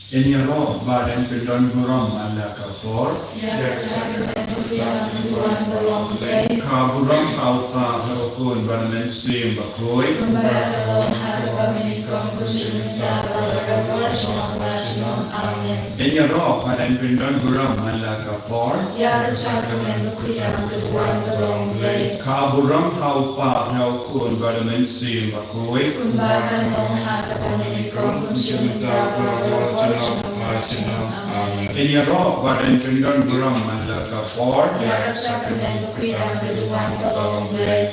Enyaro badan pendon guram ala kapor. Kaburam auta harokun badan sim bakoi. Enyaro badan pendon guram ala kapor. Kaburam auta harokun badan sim bakoi. In your rock, but in Trinidad, Guram, and La Kapor,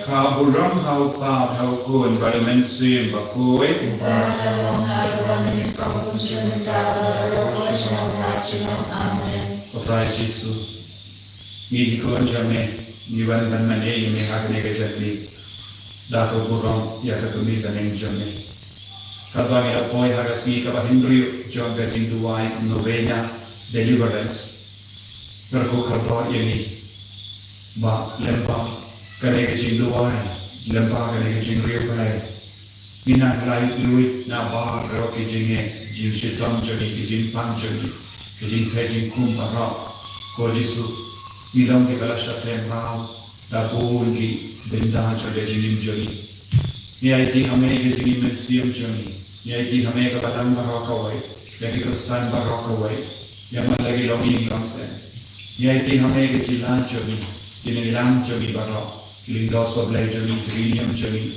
Kaburam, how far, how good, but a man see Bakui, Right, Jesus. Need to go and Jamie, you went and many, you may have negatively. Dato Guram, Yakumi, the name Jamie. Kadang ila point HRRC kaba Hindu job that Hindu wine Nobena deliverance. Terko kadang ini ba lempa kene ke Hindu wine lempa kene ke Hindu pai. Minang lai lui na ba ro ke jinge Jingshimnoh jadi ke Jing Panjali ke Jing Kajing Kum ara ko jisu nilam ke kala shatem rao da pun ki benda jadi Jing Jali. Ni ai hame ke Jing Museum Jali. Yaitu hame ka batang barokawai, lagi kristan barokawai, yang lagi login langsen. Yaitu hame ka jilan jami, jinilang jami barok, lingdoso blai jami, trilium jami,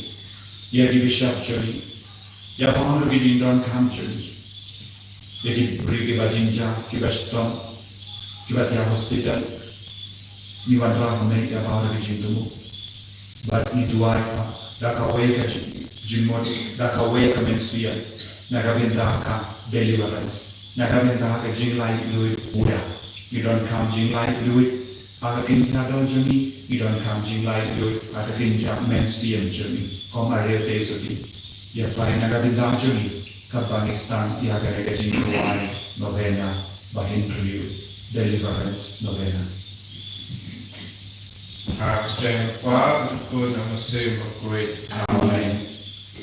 yaitu bishop jami, ya bahar ki jindon kam jami, yaitu beri ki bajinja, ki baston, ki batia hospital, ni wadra hame ya bahar ki jindumu, bat ni duai pa, dakawai ka Jimod, dakaway ka mensuya, nagabinda ka deliverance, nagabinda ka jinglay lui uya. You don't come jinglay lui, agakin tinadon jami, you don't come jinglay lui, agakin jam mensiyam jami, komaria tesobi. Yes, ay nagabinda jami, kabangistan iagarega jingluay, Nobena, bahintruyu, deliverance, Nobena. Stand up, good and save a great. Amen.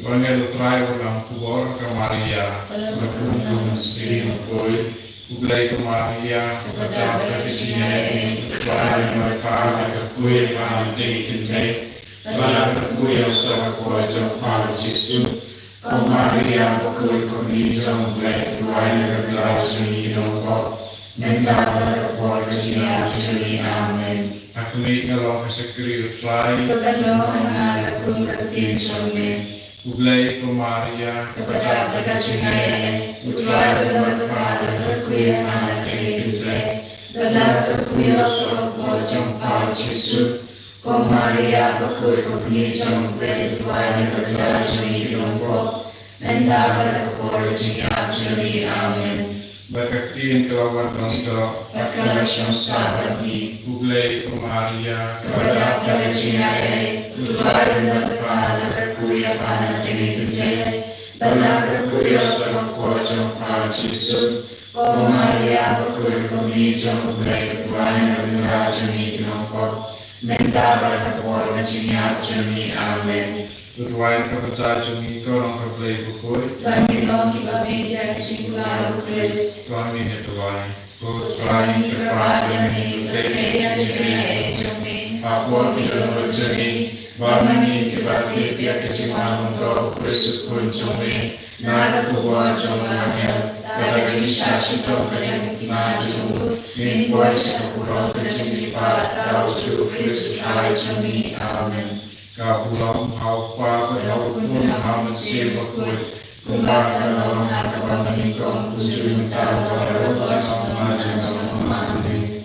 Wanneer de trijden dan geboren Maria, de boem zien ooit, hoe bleek Maria, wat daar is jij, waar je met vader de goeie aan denken zei, waar de goeie zou ooit zo paardjes doen. O Maria, de goeie kon niet zo bleek, waar je het luisteren hier nog op, en daar de woorden zien uit jullie amen. Ik weet niet lang als ik er op sla. Tot de nog naar de goede dienst mee. Hoe blij voor Maria, dat je mij, hoe trouw de vader, de goede aan het eten zei. De later goede zo wordt zo'n paardjes zoek. Kom Maria, de goede ook niet zo'n vlees, waar je het luisteren hier nog op. En daar de woorden zien uit jullie amen. Berkati engkau berdoa, akan syamsar di Ublay Maria, kepada Palestina, Tuhan dan Pada berkuya pada diri kerja, dalam berkuya semua jumpa Yesus. O Maria berkuya kami jumpa Tuhan dan Raja ni nongkok, mentar berkuya cinyap jami amin. Berdoa kepada jami korang berkuya berkuya. Kami kita beda cinta Kristus. Kami berdoa. Kami kepada ni kerja jami. Apa kita berjami? Bami kita beda cinta untuk Kristus pun jami. Nada kuat jaminya. Pada kisah kita yang maju. Membuat sekurang jami pada Tuhan Kristus jami. Amin. Kapulang haupa berlaupun hamsi berkut Kumbatan dalam harga menikong Tujuh tahun berlaku sama amin.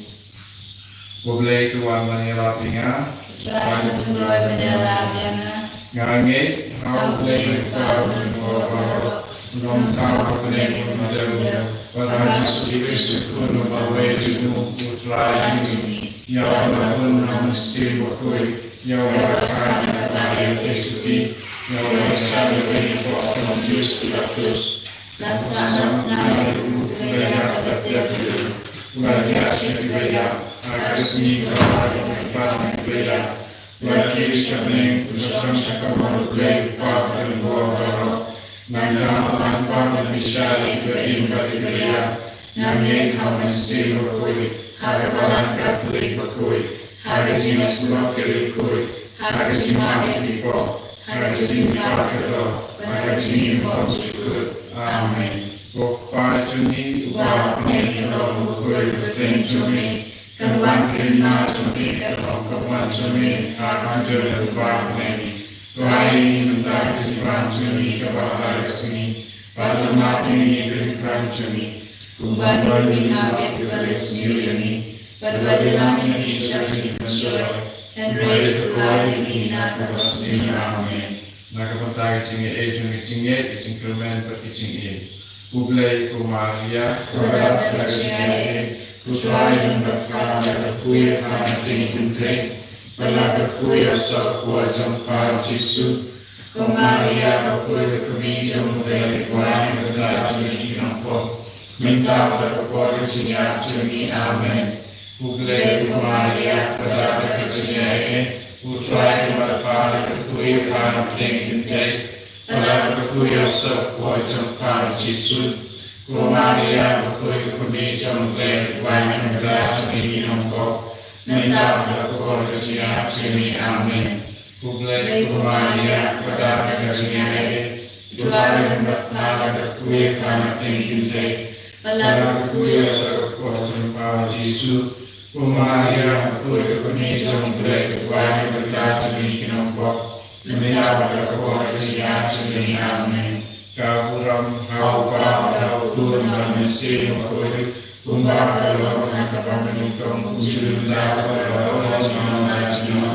Boleh tuan menerapinya Tuan mulai menerapinya Ngangit Hau boleh berkau menurut Belum tahu boleh menurut Pada Yesus Kristus pun membawa jenuh putra ini Ya Allah pun hamsi berkut Ya Allah kepada Yesus, Ya Allah saya berdoa Yesus Pilatus. Nasam namu kepada setiap hidup. Bagi asyik bela, agar seni kepada kepada bela. Bagi Bneng bersama kawan bela pada negara. Nantang Lampang dan Bishari Ibrahim Ibrahim Nangin Hamansi Bakui Harabalan Katolik Bakui Harajimnoh Kerikui Harajimami Pipo Harajim Bakato Harajimnoh Jukut Amen. Bokpa Juni Wapne Long Bakui Berten Juni Karwan Kena Juni Karwan Kawan Juni Hakanjur Wapne Tuhan ini mentah kecipraan juni kebahar seni, pada maaf ini berikram juni. Kuban berbina berbalas ini, berbadalam ini jadi masyarakat, dan baik kelai ini nak pasti amin. Nak mentah kecingnya juni kecingnya kecingkremen perkecingnya. Kublai kumaria, kubat kecingnya, kusuai dan berkala berkuir anak ini kuntai. Bala berkuih asal kuat jangpa Yesus, Maria berkuih kebijak mulai kuat berdat juni nampak, minta berkuat kecilnya juni amin. Kublai Maria berdat kecilnya, ucai berkala berkuih anak yang kentai. Bala berkuih asal kuat jangpa Yesus, Maria berkuih kebijak mulai kuat berdat juni nampak. Minta berkor kecilnya juni amin. Kublai Maria berdat kecilnya, jual dan berkala berkuih anak yang kentai. Bala berkuih asal kuat jangpa Yesus, Maria berkuih kebijak mulai kuat berdat juni nampak. Minta berkor kecilnya juni amin. Kaburam haupa hautur dan mesin berkuih. Kumbang kalau nak menunggang ujung dah berdoa jangan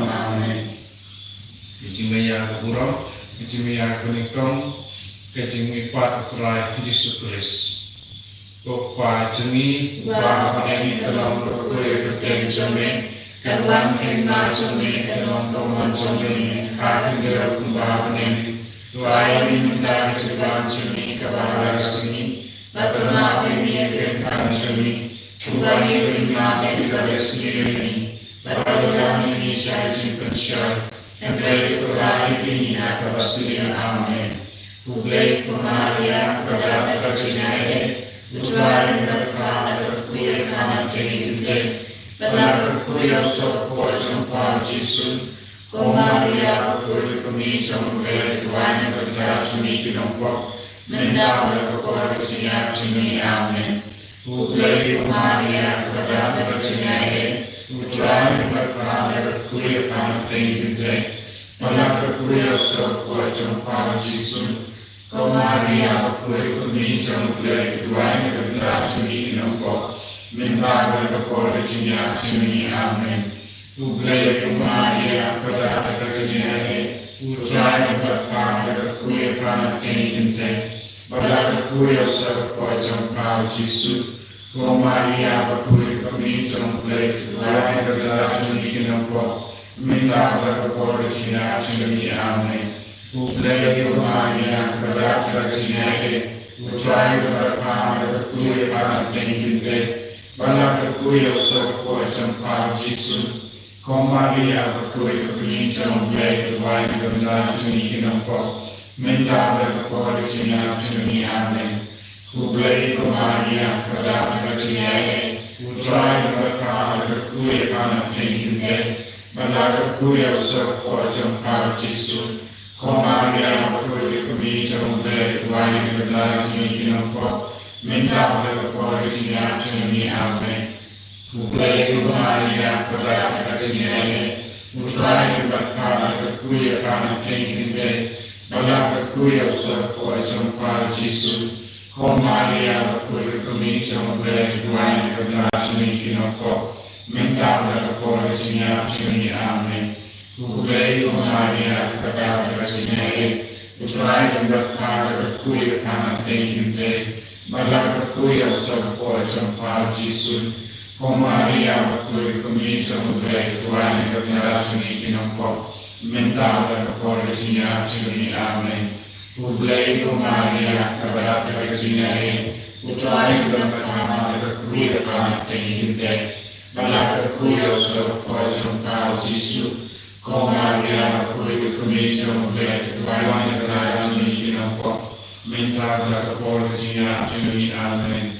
amin. Kecimaya kurang, kecimaya kuningkong, kecimaya pat terai Yesus Kristus. Bapa jengi, bapa ini dalam berkuih berten jemi, kawan emak jemi dalam kawan jemi, hati dalam kumbang ini. Tuai ini minta kecibaan jemi kebahar sini. Batama ini berkam jemi, Tuhan ini berkam balas ini, berbahagia ini syar jimpensyar, dan beritulah ini nak bersih amin. Kublai Maria berdat kecilnya, ujuan berkala berkuih anak keningkai, benar berkuih sokor jumpa Yesus, Maria berkuih kemijang mulai Tuhan berdat jemi nampak. Minta berkor kecilnya juni amin. Kublai Maria berdat kecilnya, ujuan berkala berkuih anak keningkai, benar berkuih sokor jumpa Yesus, Maria berkuih kemijang mulai Tuhan berdat jemi nampak. Minta berkor kecilnya juni amin. Kublai Maria berdat kecilnya, ujuan berkala berkuih anak keningkai. Bala berkuih asal kuat jangpa Yesus, Maria berkuih kebijak mulai Tuhan berdat juni nampak. Minta berkor kecilnya juni amin. Kublai Maria berdat kecilnya, ujuan berkala berkuih anak keningkai. Bala berkuih asal kuat jangpa Yesus, Maria berkuih kebijak mulai Tuhan berdat juni nampak. Minta berkor kecilnya juni amin. Kublai Maria berdat kecilnya, ujuan berkala berkuih anak keningkai. Bala berkuih asal kuat jangpa Yesus, Maria berkuih kebijak mulai Tuhan berdat juni nampak. Minta berkor kecilnya juni amin. Kublai Maria berdat kecilnya, ujuan berkala berkuih anak keningkai. Bala berkuih asal kuat jangpa Yesus, Maria berkuih kebijak mulai Tuhan berdat juni nampak. Minta berkor kecilnya juni amin. Kublai Maria berdat kecilnya, ujuan berkala berkuih anak keningkai. Bala berkuih asal kuat jangpa Yesus, Maria berkuih kebijak mulai Tuhan berdat juni nampak. Minta berkor kecilnya juni amin. Kublai Maria berdat kecilnya, ujuan berkala berkuih anak keningkai. Bala berkuih asal kuat jangpa Yesus, Maria berkuih kebijak mulai Tuhan berdat juni nampak. Minta pada kepolisian Juni Amin.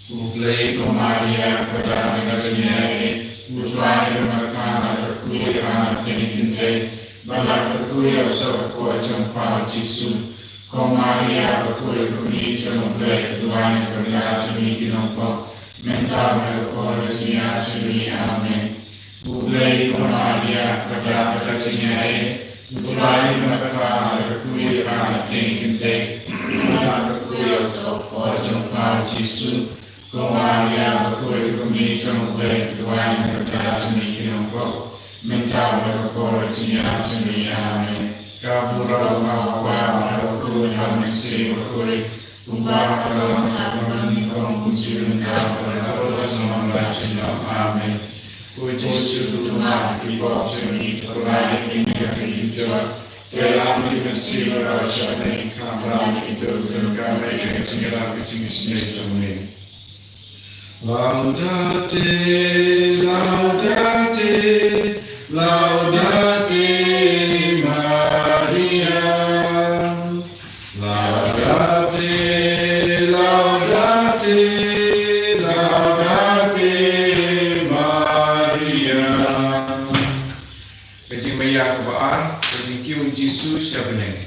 Uplay Komaria pada Megajani, Utuai Makana berkuih anak Kinte, Balak berkuih asal kuajang Jisu, Komaria berkuih kuni jam Blake Duai Megajani Kinoko, Minta pada kepolisian Juni Amin. Uplay Komaria pada Megajani, Utuai Makana berkuih anak Kinte. Berkuih asal kuajang Jisu, Komaria berkuih kuni jam Blake Duai Megajani Kinoko, Minta berkuih Juni Amin. Kabura Mawkhlam berkuih Hamisi berkuih, Umbah kalau Mawkhlam Kongkunjun Kabura Jingshimnoh Amin. Puji syukur Tuhan Ibu Sngi terlari hingga hijau. Dalam dimensi raja dan kamera itu berkata yang segera Jingshimnoh. Laudate, laudate, laudate Maria. Laudate, laudate, laudate Maria. Kajing maya kebaan, kajing kiun Jisu Bneng.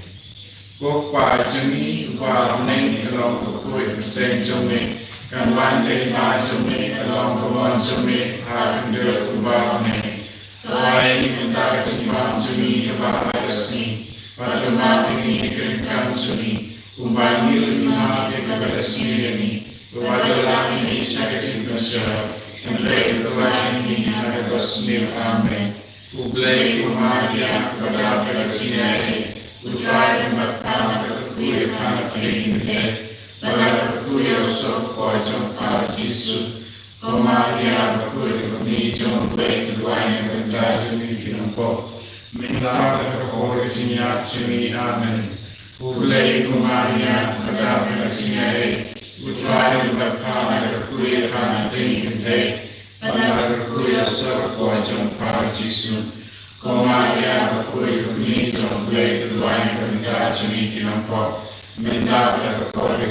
Kok pajami Bneng kalau koi berteng jome. Kanwan dari macamnya, kalau kawan cumi, hak dia kubahnya. Kawai minta cuma cumi HRRC, macam ini kerengkan cumi. Kumbangi lima HRRC ini, kepada ini saya cinta. Andrei telah ini ada Bosnia Amin. Ublay Kumaria kepada Palestina, Utrai dan Mawkhlam berkuih anak Kinte. Balak berkuih asal kuajang Jisu, Komaria berkuih kuni jam Blake Duai Megajani Kinoko, Minta berkuih Juni Amin. Ublay Kumaria kepada Palestina, Utrai dan Mawkhlam berkuih anak Kinte. Balak berkuih asal kuajang Jisu, Komaria berkuih kuni jam Blake Duai Megajani Kinoko, Minta berkuih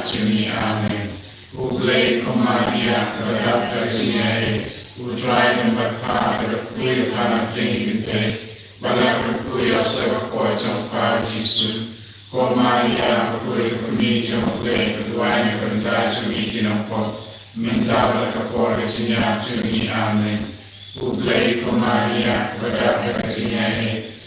Juni Amin. Ublay Komaria kepada Palestina, Utrai dan Mawkhlam berkuih anak Kinte. Balak berkuih asal kuajang Jisu, Komaria berkuih kuni jam Blake Duai Megajani Kinoko, Minta berkuih Juni Amin. Ublay Komaria kepada Palestina,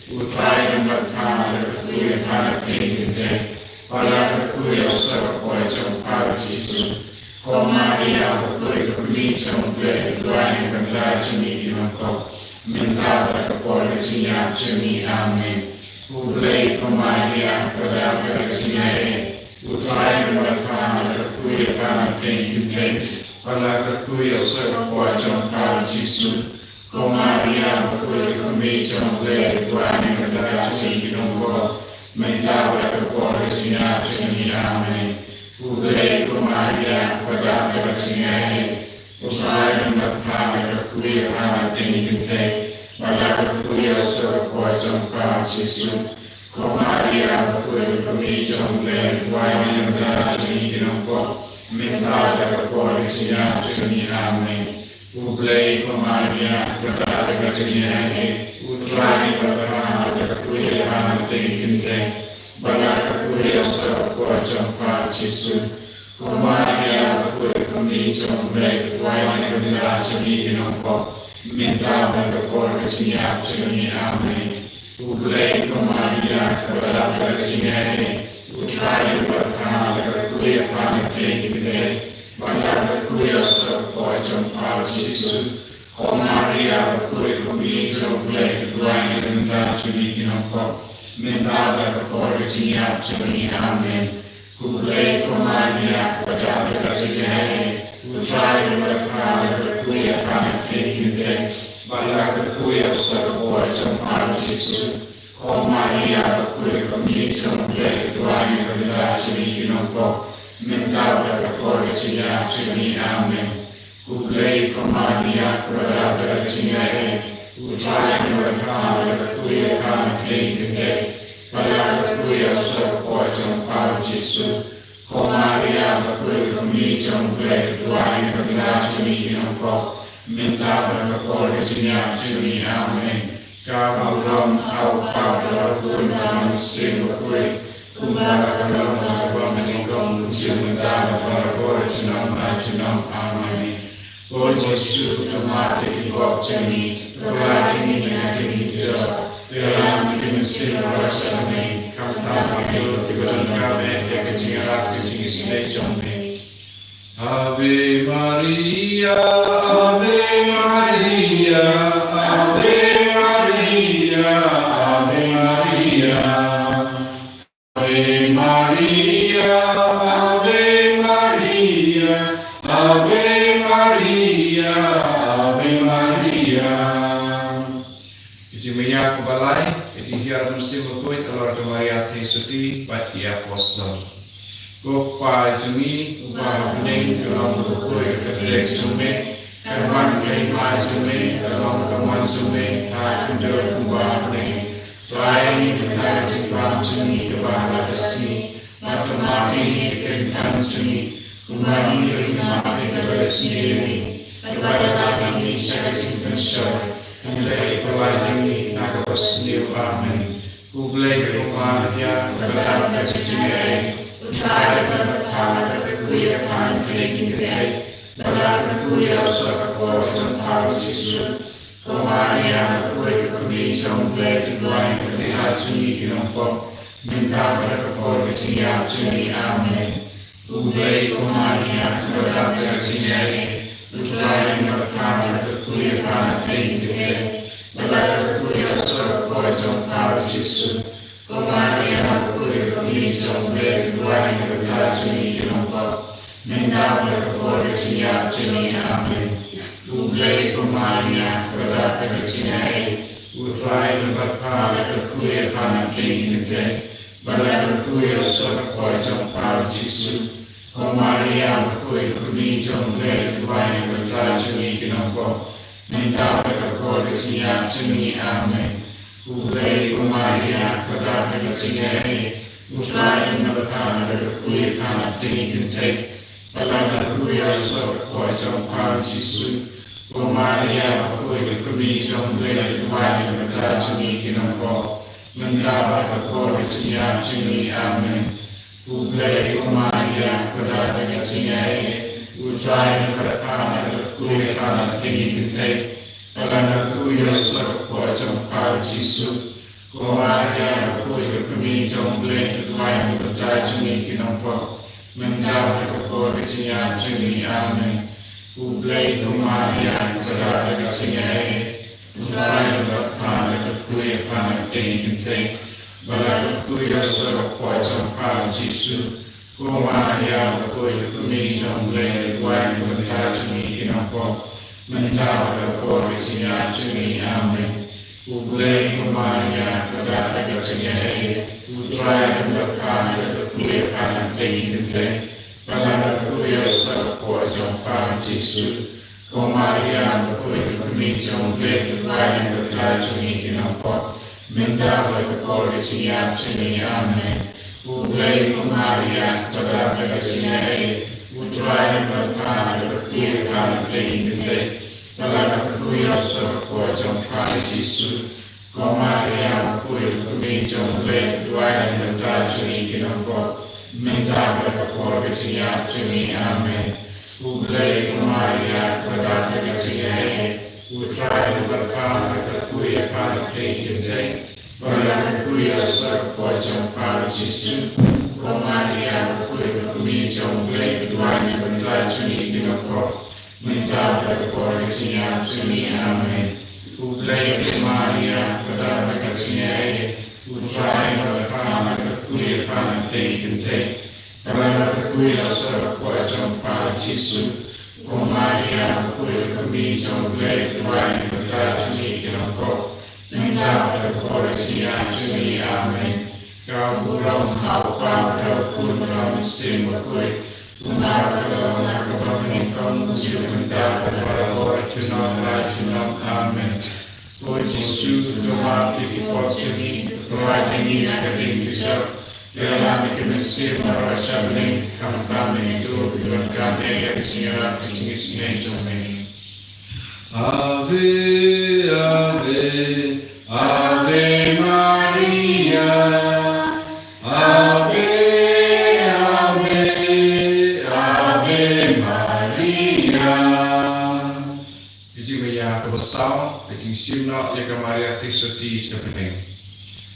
Utrai dan Mawkhlam berkuih anak Kinte. Balak berkuih asal kuajang Jisu, Komaria berkuih kuni jam Blake Duai Megajani Kinoko, Minta berkuih Juni Amin. Ublay Komaria kepada Palestina, Utrai dan Mawkhlam berkuih anak Kinte. Balak berkuih asal kuajang Jisu, Komaria berkuih kuni jam Blake Duai Megajani Kinoko, Minta berkuih Juni Amin. Ublay Komaria kepada Palestina, Utrai dan Mawkhlam berkuih anak Kinte. Balak berkuih asal kuajang Jisu, Komaria berkuih kuni jam Blake Duai Megajani Kinoko, Minta berkuih Juni Amin. Ublay Komaria kepada Palestina, Utrai dan Mawkhlam berkuih anak Kinte. Balak berkuih asal kuajang Jisu, Komaria berkuih kuni jam Blake Duai Megajani Kinoko, Minta berkuih Juni Amin. Ublay Komaria kepada Palestina, Utrai dan Mawkhlam berkuih anak Kinte. Balak berkuih asal kuajang Jisu, Komaria berkuih kuni jam Blake Duai Megajani Kinoko, Minta berkuih Juni Amin. Ublay Komaria kepada Palestina, Utrai dan Mawkhlam berkuih anak Kinte. Balak berkuih asal kuajang Jisu, Komaria berkuih kuni jam Blake Duai Megajani Kinoko, Minta berkuih Juni Amin. Ublay Komaria kepada Palestina, Utrai dan Mawkhlam berkuih anak Kinte. Pada kuya sopo jong pao Jisu, ko Maria bakul kami jong bled tuai bagla juni inongko, minta berkor kejinya juni amin. Kau rom au pao berkul manusia bakul, kumbara kalau berkor menikong ujian minta berkor jenam amin. O Jisu tomate ibok jeni, keladi ini nanti hijau. Dalam dimensi rasa ini, kata hidup di dalam kami yang kecingat kecil jombe. Ave Maria, Ave Maria, Ave Maria, Ave Maria, Ave Maria, Ave Maria, Ave Maria, Ave Maria. Jimnya kebalai, jihar muslim berkuit kalau Maria Tesuti bagi apostol. Gopa jemi ubah Bneng kalau berkuit kerja jemi, kerman kelima jemi kalau kerman jemi tak kuda ubah Bneng. Tuai kita jipam jemi kebahar resmi, matematik dikenkan jemi, kumani lima sendiri. Berbadalah kami syarikat bersyukur. Mulai perwajib nak bersedia amin. Kublai berumahnya berdalam kecilnya, ucai berkala berkuya kan kelingkir, berlaku berkuya serakor tempat Yesus. Kemaria berkuya kami jomblai tuai berlihat juni kinopok, minta berkor kecilnya juni amin. Kublai kemaria berdalam kecilnya. Ucai berkala berkuya kan kelingkir, berlaku berkuya serakor tempat Yesus. Kemaria berkuya kami jomblai tuai berlihat juni kinopok, minta berkor kecilnya juni amin. Kublai kemaria berdalam kecilnya. Ucai berkala berkuya kan kelingkir, berlaku berkuya serakor tempat Yesus. Maria berkuih kami jomblai tuai berlihat juni kinopok, minta berkor kecilnya juni amin. Kublai Maria berdalam kecilnya, ucai berkala berkuih kan kelingkir, berlaku berkuya serakor tempat Yesus. Maria berkuih kami jomblai tuai berlihat juni kinopok, minta berkor kecilnya juni amin. Kublai Maria berdalam kecilnya, ucai berkala berkuih kan kelingkir, berlaku berkuya serakor tempat Yesus. Maria berkuih kami jomblai tuai berlihat juni kinopok, minta berkor kecilnya juni amin. Kublai Maria berdalam kecilnya, ucai berkala berkuih kan kelingkir, berlaku berkuya serakor tempat Yesus. Maria berkuih kami jomblai tuai berlihat juni kinopok, minta berkor kecilnya juni amin. Kublai Maria berdalam kecilnya, ucai berkala berkuih kan kelingkir, berlaku berkuya serakor tempat Yesus. Maria berkuih kami jomblai tuai berlihat juni kinopok, minta berkor kecilnya juni amin. Kublai Maria berdalam kecilnya, ucai berkala berkuih kan kelingkir, berlaku berkuya serakor tempat Yesus. Maria berkuih kami jomblai tuai berlihat juni kinopok, minta berkor kecilnya juni amin. Kublai Maria berdalam kecilnya, ucai berkala berkuih kan kelingkir, berlaku berkuya serakor tempat Yesus. Maria berkuih kami jomblai tuai berlihat juni kinopok, minta berkor kecilnya juni amin. Kublai Maria berdalam kecilnya, ucai berkala berkuih kan kelingkir, berlaku berkuya serakor tempat Yesus. Maria berkuih kami jomblai tuai berlihat juni kinopok, minta berkor kecilnya juni amin. Kau burung hau kau pun musim berkuih, kumar kelongan kebangun kau musim minta berkor jenam amin. Lord Jesus, doa di kipot kami, doa tinggi nak tinggi jauh. Dalam kemesir merasa bening, kami itu berdua kami yang siap Jingshimnoh jomeni. Ave, Ave, Ave Maria. Ave, Ave, Ave Maria. Jingshimnoh kebesar, Jingshimnoh yang kemarin tisoti sebenarnya.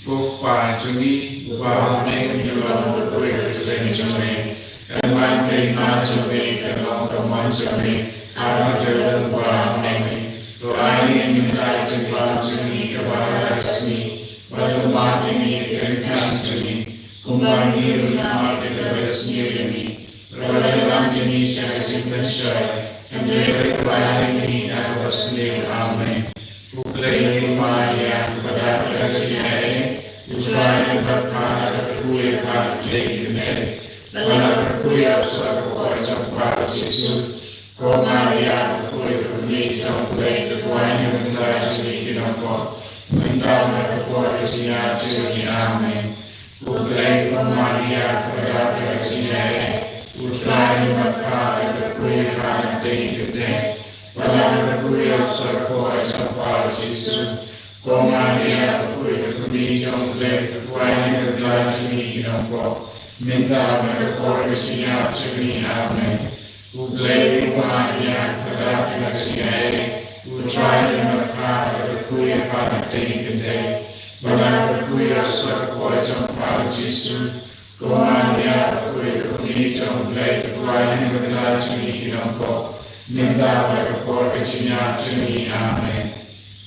Bukpa Sngi, Bneng nyolong kue kejadian Sngi, keman terima Sngi, kenal teman Sngi, ada dalam Bneng. Doa ini minta jemput Sngi kepada resmi, batu mati ini kerana Sngi, kumbang rumah kepada Sngi ini, berdalam ini saya cinta saya, hendak kepada ini dapat Sngi, amin. Buklai Maria kepada kasihnya, usaha berpada berkuih pada kelebihan, pada berkuih asal kuasa pada Yesus. Kau Maria berkuih berkuih sampai ketuanya minta sedikit nampak, minta berkuih siap sedikit amin. Buklai Maria kepada kasihnya, usaha berpada berkuih pada kelebihan. Pada berkuih asal kuasa pada Yesus, kau Maria berkuih berkuih sampai ketuanya minta sedikit nampak, minta berkuih siap sedikit amin. Buklai Maria pada kasihnya, usaha berpada berkuih pada kelebihan. Pada berkuih asal kuasa pada Yesus, kau Maria berkuih berkuih sampai ketuanya minta sedikit nampak. Minta berkor kecinya Sngi, amin.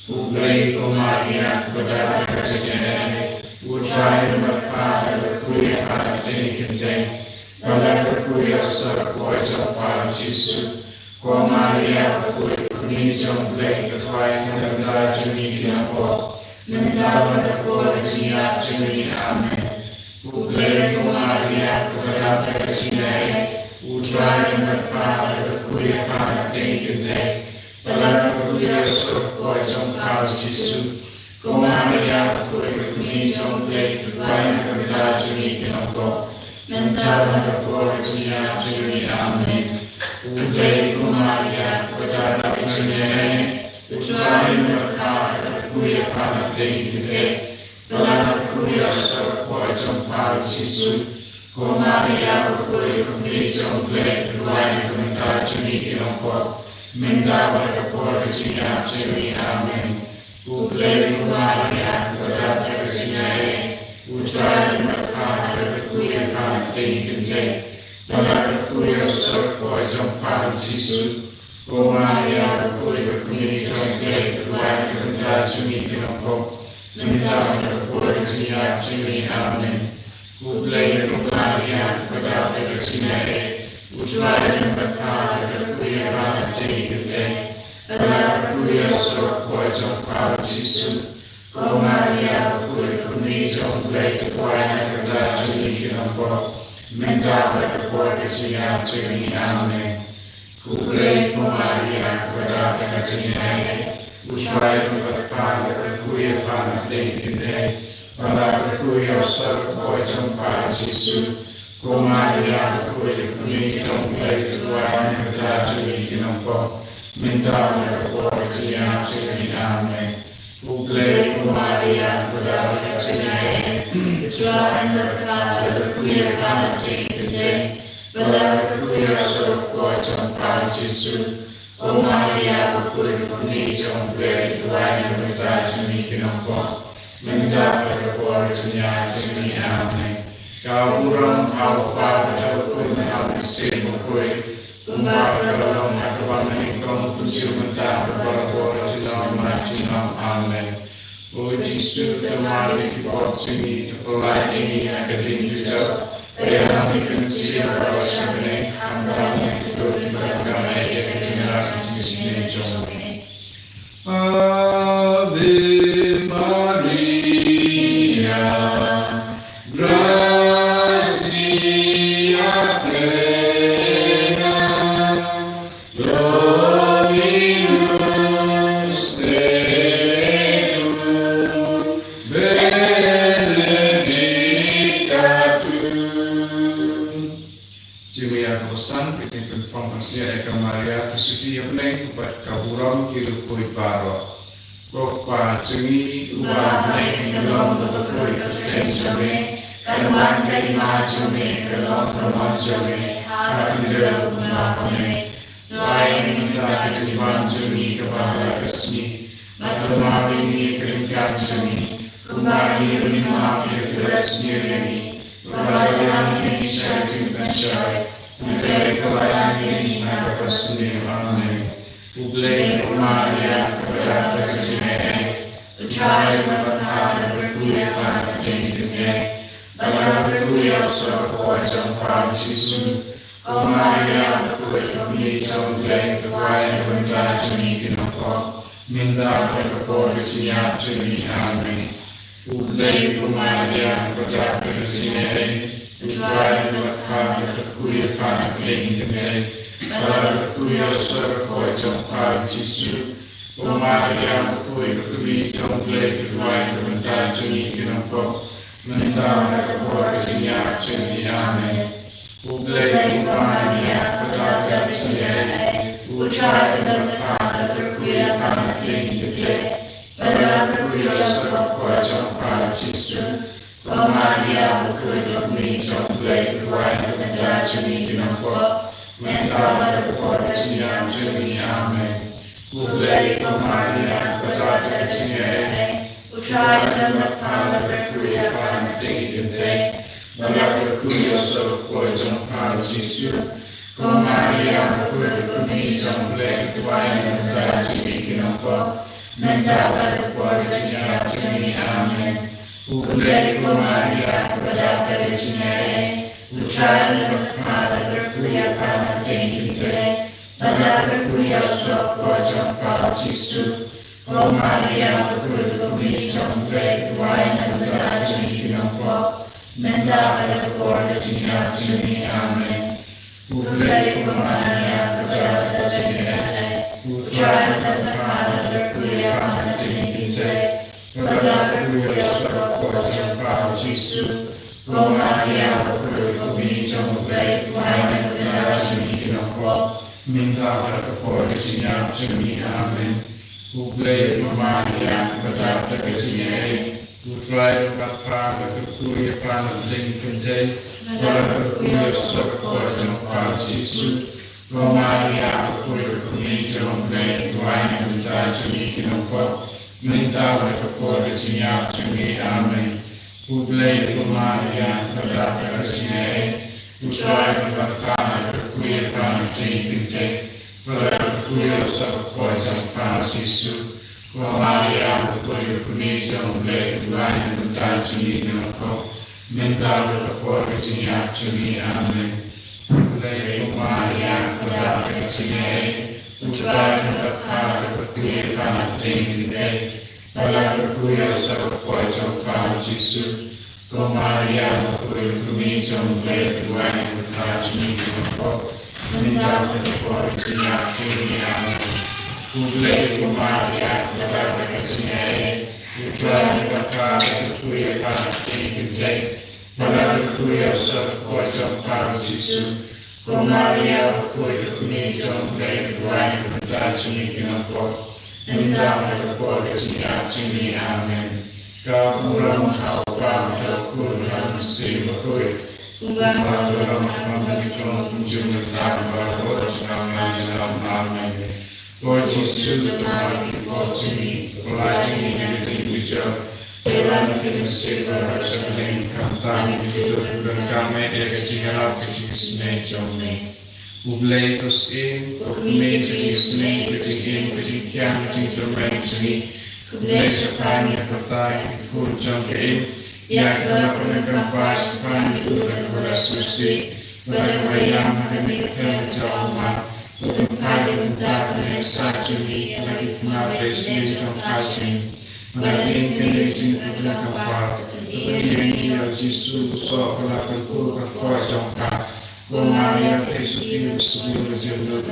Buklai Maria kepada kasihnya, usaha berpada berkuih pada kelebihan. Pada berkuih asal kuasa pada Yesus, kau Maria berkuih berkuih sampai ketuanya minta sedikit nampak. Minta berkor kecinya Sngi, amin. Buklai Maria kepada kasihnya, usaha berpada berkuih pada kelebihan. Pada berkuih asal kuasa pada Yesus, kau Maria berkuih berkuih sampai ketuanya minta sedikit nampak. Minta berkor kecinya Sngi, amin. Buklai Maria kepada kasihnya, usaha berpada berkuih pada kelebihan. Pada berkuih asal kuasa pada Yesus, kau Maria berkuih berkuih sampai ketuanya minta sedikit nampak. Minta berkor kecinya Sngi, amin. Buklai Maria kepada kasihnya, usaha berpada berkuih pada kelebihan. Pada berkuih asal kuasa pada Yesus, kau Maria berkuih berkuih sampai ketuanya minta sedikit nampak. Minta berkor kecinya Sngi, amin. Buklai Maria kepada kasihnya, usaha berpada berkuih pada kelebihan. Pada berkuih asal kuasa pada Yesus, kau Maria berkuih berkuih sampai ketuanya minta sedikit nampak. Minta berkor kecinya Sngi, amin. Buklai Maria kepada kasihnya, usaha berpada berkuih pada kelebihan. Pada berkuih asal kuasa pada Yesus, kau Maria berkuih berkuih sampai ketuanya minta sedikit nampak. Minta berkor kecinya Sngi, amin. Buklai Maria kepada kasihnya, usaha berpada berkuih pada kelebihan. Pada berkuih asal kuasa pada Yesus, kau Maria berkuih berkuih sampai ketuanya minta sedikit nampak. Minta berkor kecinya Sngi, amin. Kau urang apa berlaku dalam mesin berkuih, kumbang dalam akuan mengikong tujuh minta berkor kecinya Sngi, amin. O Yesus kemari kipot Sngi terpelai ini akan dijual, dalam dikensir berasa bening, hambanya hidup di beragama yang generasi Jingshimnoh jomeni. Ave Maria, gratia plena, Dominus tecum. Jane Kamaria to City of Bneng, but Kaburam Kirukui Paro. Gokpa Sngi, Uba Bneng, Kalom, the Koi, Jame, Kalman Kalima Jame, Kalom, Kalman Jame, Hakandel, Mawkhlam, Lion, Jivan Jami, Kabala Sngi, Matamari, Krimkan Jami, Kumari, Rimaki, Sngi, Kabalayani, Shatin Nashai, Kabalayani, Nakasuni, Amen. Ublay Maria, Kabala Sngi, Utrai Mabaka, Rekuya, Panakane, Bala Rekuya, Sokwa, Jampa, Jisu, O Maria, Kuya, Ublay, the Wine, Vandajani, Kinoko, Minda, Pekapor, Jami, Amen. Ublay Maria, Kabala Sngi, Utrai Mabaka, Rekuya, Panakane, Bala Rekuya, Sokwa, Jampa, Jisu, O Maria, Kuya, Ublay, the Wine, Vandajani, Kinoko, Minda, Pekapor, Jami, Amen. Ublay Maria, Kabala Sngi, Utrai Mabaka, Rekuya, Panakane, Bala Rekuya, Sokwa, Jampa, Jisu, O Maria, Kuya, Ublay, the Wine, Vandajani, Kinoko, Minda, Pekapor, Jami, Amen. Ublay Maria, Kabala Sngi, Utrai Mabaka, Rekuya, Panakane, Bala Rekuya, Sokwa, Jampa, Jisu, O Maria, Kuya, Ublay, the Wine, Vandajani, Kinoko, Minda, Pekapor, Jami, Amen. Ublay Maria, Kabala Sngi, Utrai Mabaka, Rekuya, Panakane, Bala Rekuya, Sokwa, Jampa, Jisu, O Maria, Kuya, Ublay, the Wine, Vandajani, Kinoko, Minda, Pekapor, Jami, Amen. Ublay Maria, Kabala Sngi, Utrai Mabaka, Rekuya, Panakane, Bala Rekuya, Sokwa, Jampa, Jisu, O Maria, Kuya, Ublay, the Wine, Vandajani, Kinoko, Minda, Pekapor, Jami, Amen. Ublay Maria, Kabala Sngi, Utrai Mabaka, Rekuya, Panakane, Bala Rekuya, Sokwa, Jampa, Jisu, O Maria, Kuya, Ublay, the Wine, Vandajani, Kinoko, Minda, Pekapor, Jami, Amen. Ublay Maria, Kabala Sngi, Utrai Mabaka, Rekuya, Panakane, Bala Rekuya, Sokwa, Jampa, Jisu, O Maria, Kuya, Ublay, the Wine, Vandajani, Kinoko, Minda, Pekapor, Jami, Amen. Ublay Maria, Kabala Sngi, Utrai Mabaka, Rekuya, Panakane, Bala Rekuya, Sokwa, Jampa, Jisu, O Maria, Kuya, Ublay, the Wine, Vandajani, Kinoko, Minda, Pekapor, Jami, Amen. Ublay Maria, Kabala Sngi, Utrai Mabaka, Rekuya, Panakane, Bala Rekuya, Sokwa, Jampa, Jisu, O Maria, Kuya, Ublay, the Wine, Vandajani, Kinoko, Minda, Pekapor, Jami, Amen. Kaburam Haupa, Kuram, Seva Kuya, Kaburam Haupa, Jumatan, Barot, Amen. Lord Jesus, the mighty God to me, providing me everything with joy. Kailangan ka ng Savior sa ating kamtang ito ng kami extingarap sa Jingshimnoh Jome. Ublay ko sin, kumay sa Jingshimnoh, kutigin, kutigyan, kutigyan, kutigyan, ublay sa kanya patay, kudyang kain, yakala ko ng kampay sa kanya, kudyang wala susi, barang-bayang kami katang trauma, Pagkaling dapat sa Jumi, lagi kumabes nitong asin, malaking kanisin ng kapal, iyan niya Jesus, so kalakal ko kakwa ka, Maria, Jesu Christus, Dios, Dios,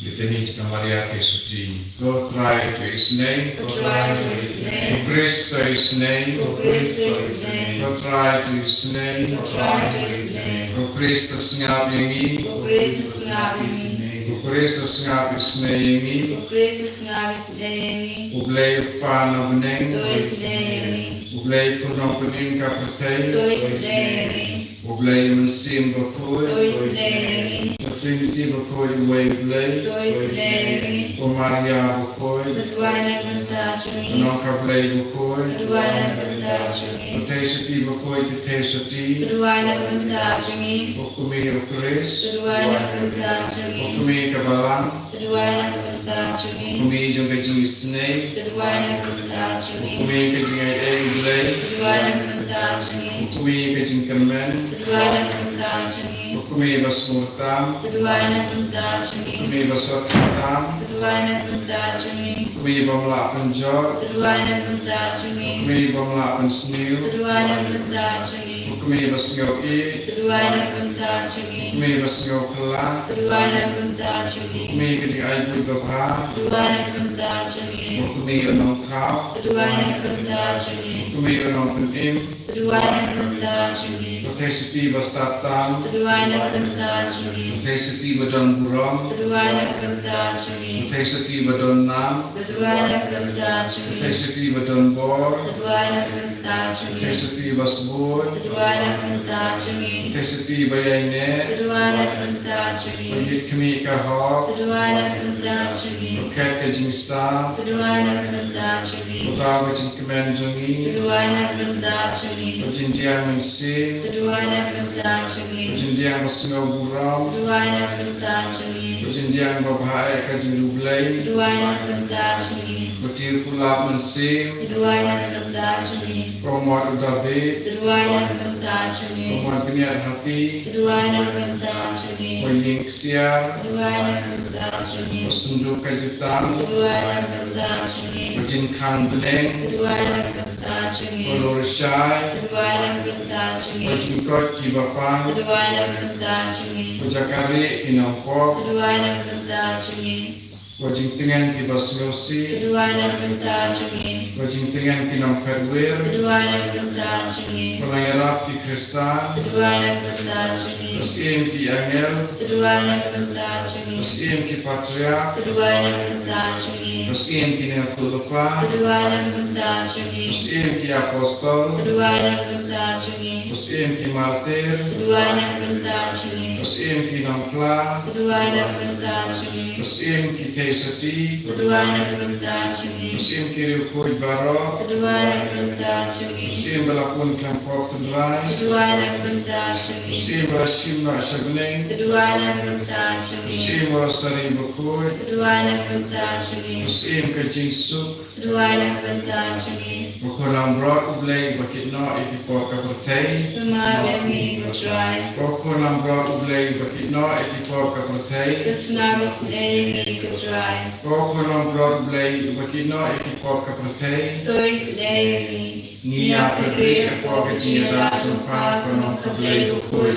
Dios, tenit Maria Tesuti. Go try to His name. Go try to His name. Go praise to His name. Go praise to His name. Go try to His name. Go try to His name. Go praise to Sngi. Go praise to Sngi. Go praise to Sngi. Go praise to Sngi. Ublei pa na Bneng. To His name. Ublei punong pening kapatay. To His name. Ublei mensim bakoi. To His name. Trinity bakoi uwe ublei. To His name. O Maria bakoi. Tuana Gandachumi. Nong kablei bakoi. Tuana Gandachumi. Tesati bakoi tesati. Tuana Gandachumi. Okumi okres. Tuana Gandachumi. Okumi kabalang. Tuana Gandachumi. Okumi jong kajing snake. Tuana Gandachumi. Okumi kajing ublei. Tuana Gandachumi. Okumi kajing kemen. Tuana Gandachumi. Okumi basmurtam. Tuana Gandachumi. Okumi basottam. Tuana Gandachumi. Okumi bamla penjor. Tuana Gandachumi. Okumi bamla pensnil. Tuana Gandachumi. Okumi basngau i. Tuana Gandachumi. Okumi basngau kelang. Tuana Gandachumi. Okumi kajing aibui bapa. Tuana Gandachumi. Okumi anong kau. Tuana Gandachumi. Okumi anong penim. Tuana Gandachumi. Tesati bastatam. Tuana Gandachumi. Tesati badon burong. Tuana Gandachumi. Tesati badon nam. Tuana Gandachumi. Tesati badon bor. Tuana Gandachumi. Tesati basbur. Tuana Gandachumi. Tesati bayaine. Tuana Gandachumi. Oyit kami kahok. Tuana Gandachumi. Oket kajing star. Tuana Gandachumi. Utaw kajing kemen jongi. Tuana Gandachumi. Kajing jiang mensi. Tuana Gandachumi. Kajing jiang basngau burong. Tuana Gandachumi. Kajing jiang babhai kajing rublai. Tuana Gandachumi. Batir pulap mensi. Tuana Gandachumi. Promot udabe. Tuana Gandachumi. Promot biniat hati. Tuana Gandachumi. Oying siar. Tuana Gandachumi. Senduk kajutan. Tuana Gandachumi. Kajing kang Bneng. Tuana Gandachumi. Kolor syai. Tuana Gandachumi. Kajing kot kibapang. Tuana Gandachumi. Kujakari kinampok. Tuana Gandachumi. Kajing tengan kibaslosi. Tuana Gandachumi. Kajing tengan kinampedwir. Tuana Gandachumi. Pelanggarap ki Krista. Tuana Gandachumi. Tersim ki Angel. Tuana Gandachumi. Tersim ki Patriark. Tuana Gandachumi. Tersim ki Nertulupa. Tuana Gandachumi. Tersim ki Apostol. Tuana Gandachumi. Tersim ki Martir. Tuana Gandachumi. Tersim ki Nampla. Tuana Gandachumi. Tersim ki Tesati. Tuana Gandachumi. Tersim ki Riukui Barok. Tuana Gandachumi. Tersim belakun Kampok Tendrai. Tuana Gandachumi. Tersim Berasimna Sebneng. Tuana Gandachumi. Tersim Berasari Bekui. Tuana Gandachumi. Tersim ke Jingsuk. Tuana Gandachumi. Bukulang brot ublei bakit no ikipor kapertei. Tumabemi Gutrai. Bukulang brot ublei bakit no ikipor kapertei. Kusnamis Demi Gutrai. Bukulang brot ublei bakit no ikipor kapertei. Tois Demi. Nia pergi ikipor kejina jumpa kono kablei bukui.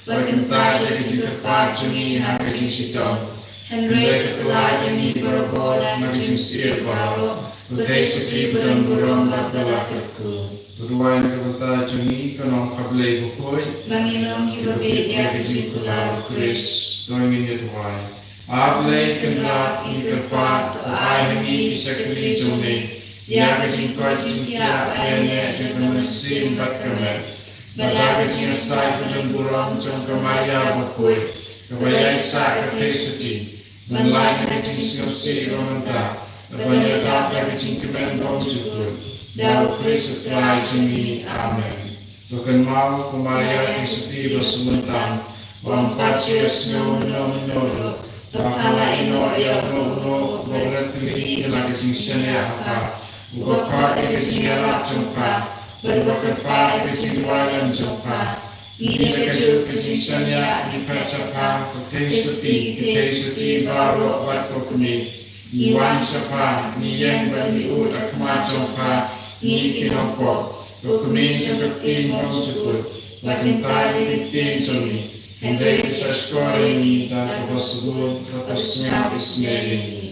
Berkentai dari jingkepat juni hang kejing sitong. Henry tekelai demi berobolan kejing sir baro. Butai seti bedon burung berkelakku. Turuan kebata juni kono kablei bukui. Menginum hibabedia kejing kular Kris. Join me tuai. Ablei kendrak ikirpat ai hemi isekri juni. Dia kejing kau jingkia ayahnya jengka mesin bat kemet. Bada kejing asai bedon burung jong kemaya bukui. Kebaya isa keteseti. Menlain kejing siosi romenta. Banyak tak kecing kemen bau syukur. Dau Kristus terai jemi. Amen. Tuhan mau kemaria Kristi bersementang. Bangkat Yesus menoro. Bakala ino ya roh berarti ila kecing senya apa. Buka kecing arap jumpa. Berbakat kecing wayan jumpa. Ini keju kecing senya di persapa. Keteseti baru buat kokuni. Iwan sapa, ni yang bagi utak macam pa, ni kinompok, dokumen seperti mau cukup, lakin tadi ditin soni, and great Shashkori, that was good, that was not Sngi.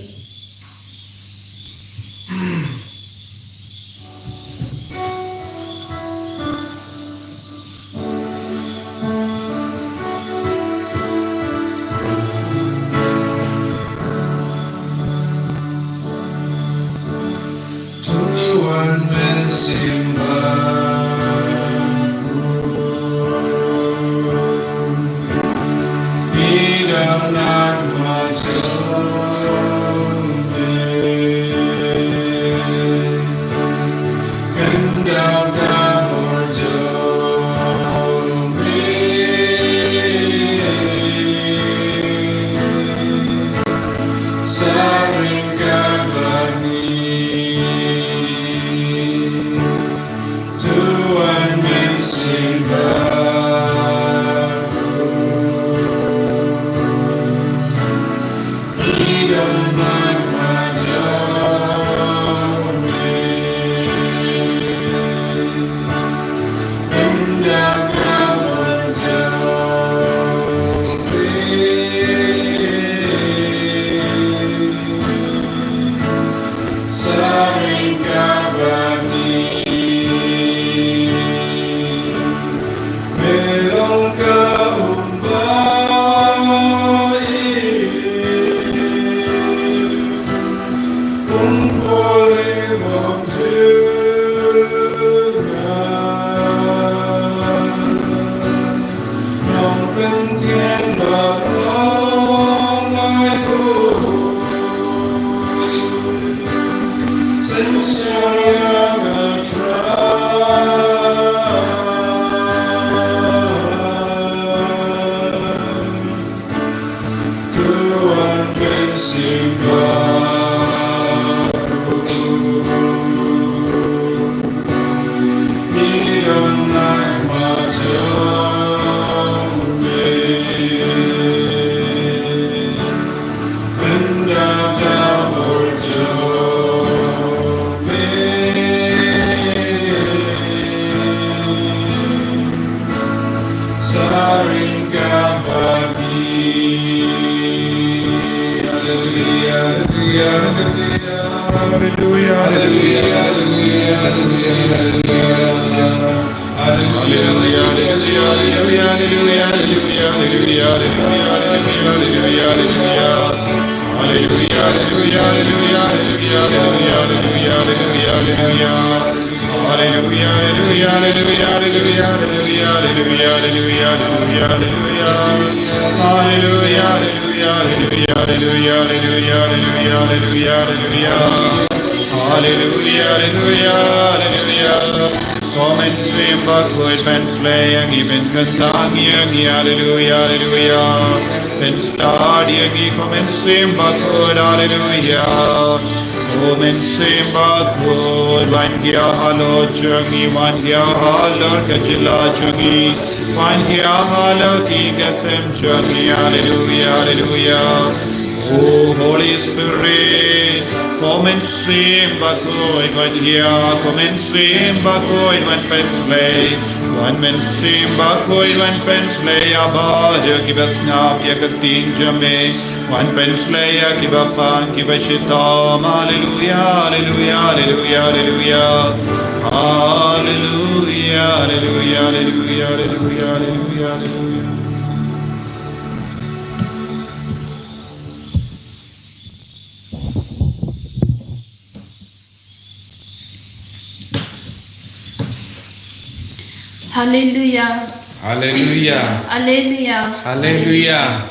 Sngi wan ya halor kachila Sngi wan ya haloki gasem Sngi. Hallelujah, hallelujah. Oh Holy Spirit, come and sing bakoy wan ya, come and sing bakoy wan penslay, wan men sing bakoy wan penslay abad kibasnap yakatin jame. One penslaya kibapang kibashitam. Hallelujah, hallelujah, hallelujah, hallelujah. Hallelujah, hallelujah, hallelujah, hallelujah, hallelujah, hallelujah. Hallelujah. Hallelujah. Hallelujah. Hallelujah.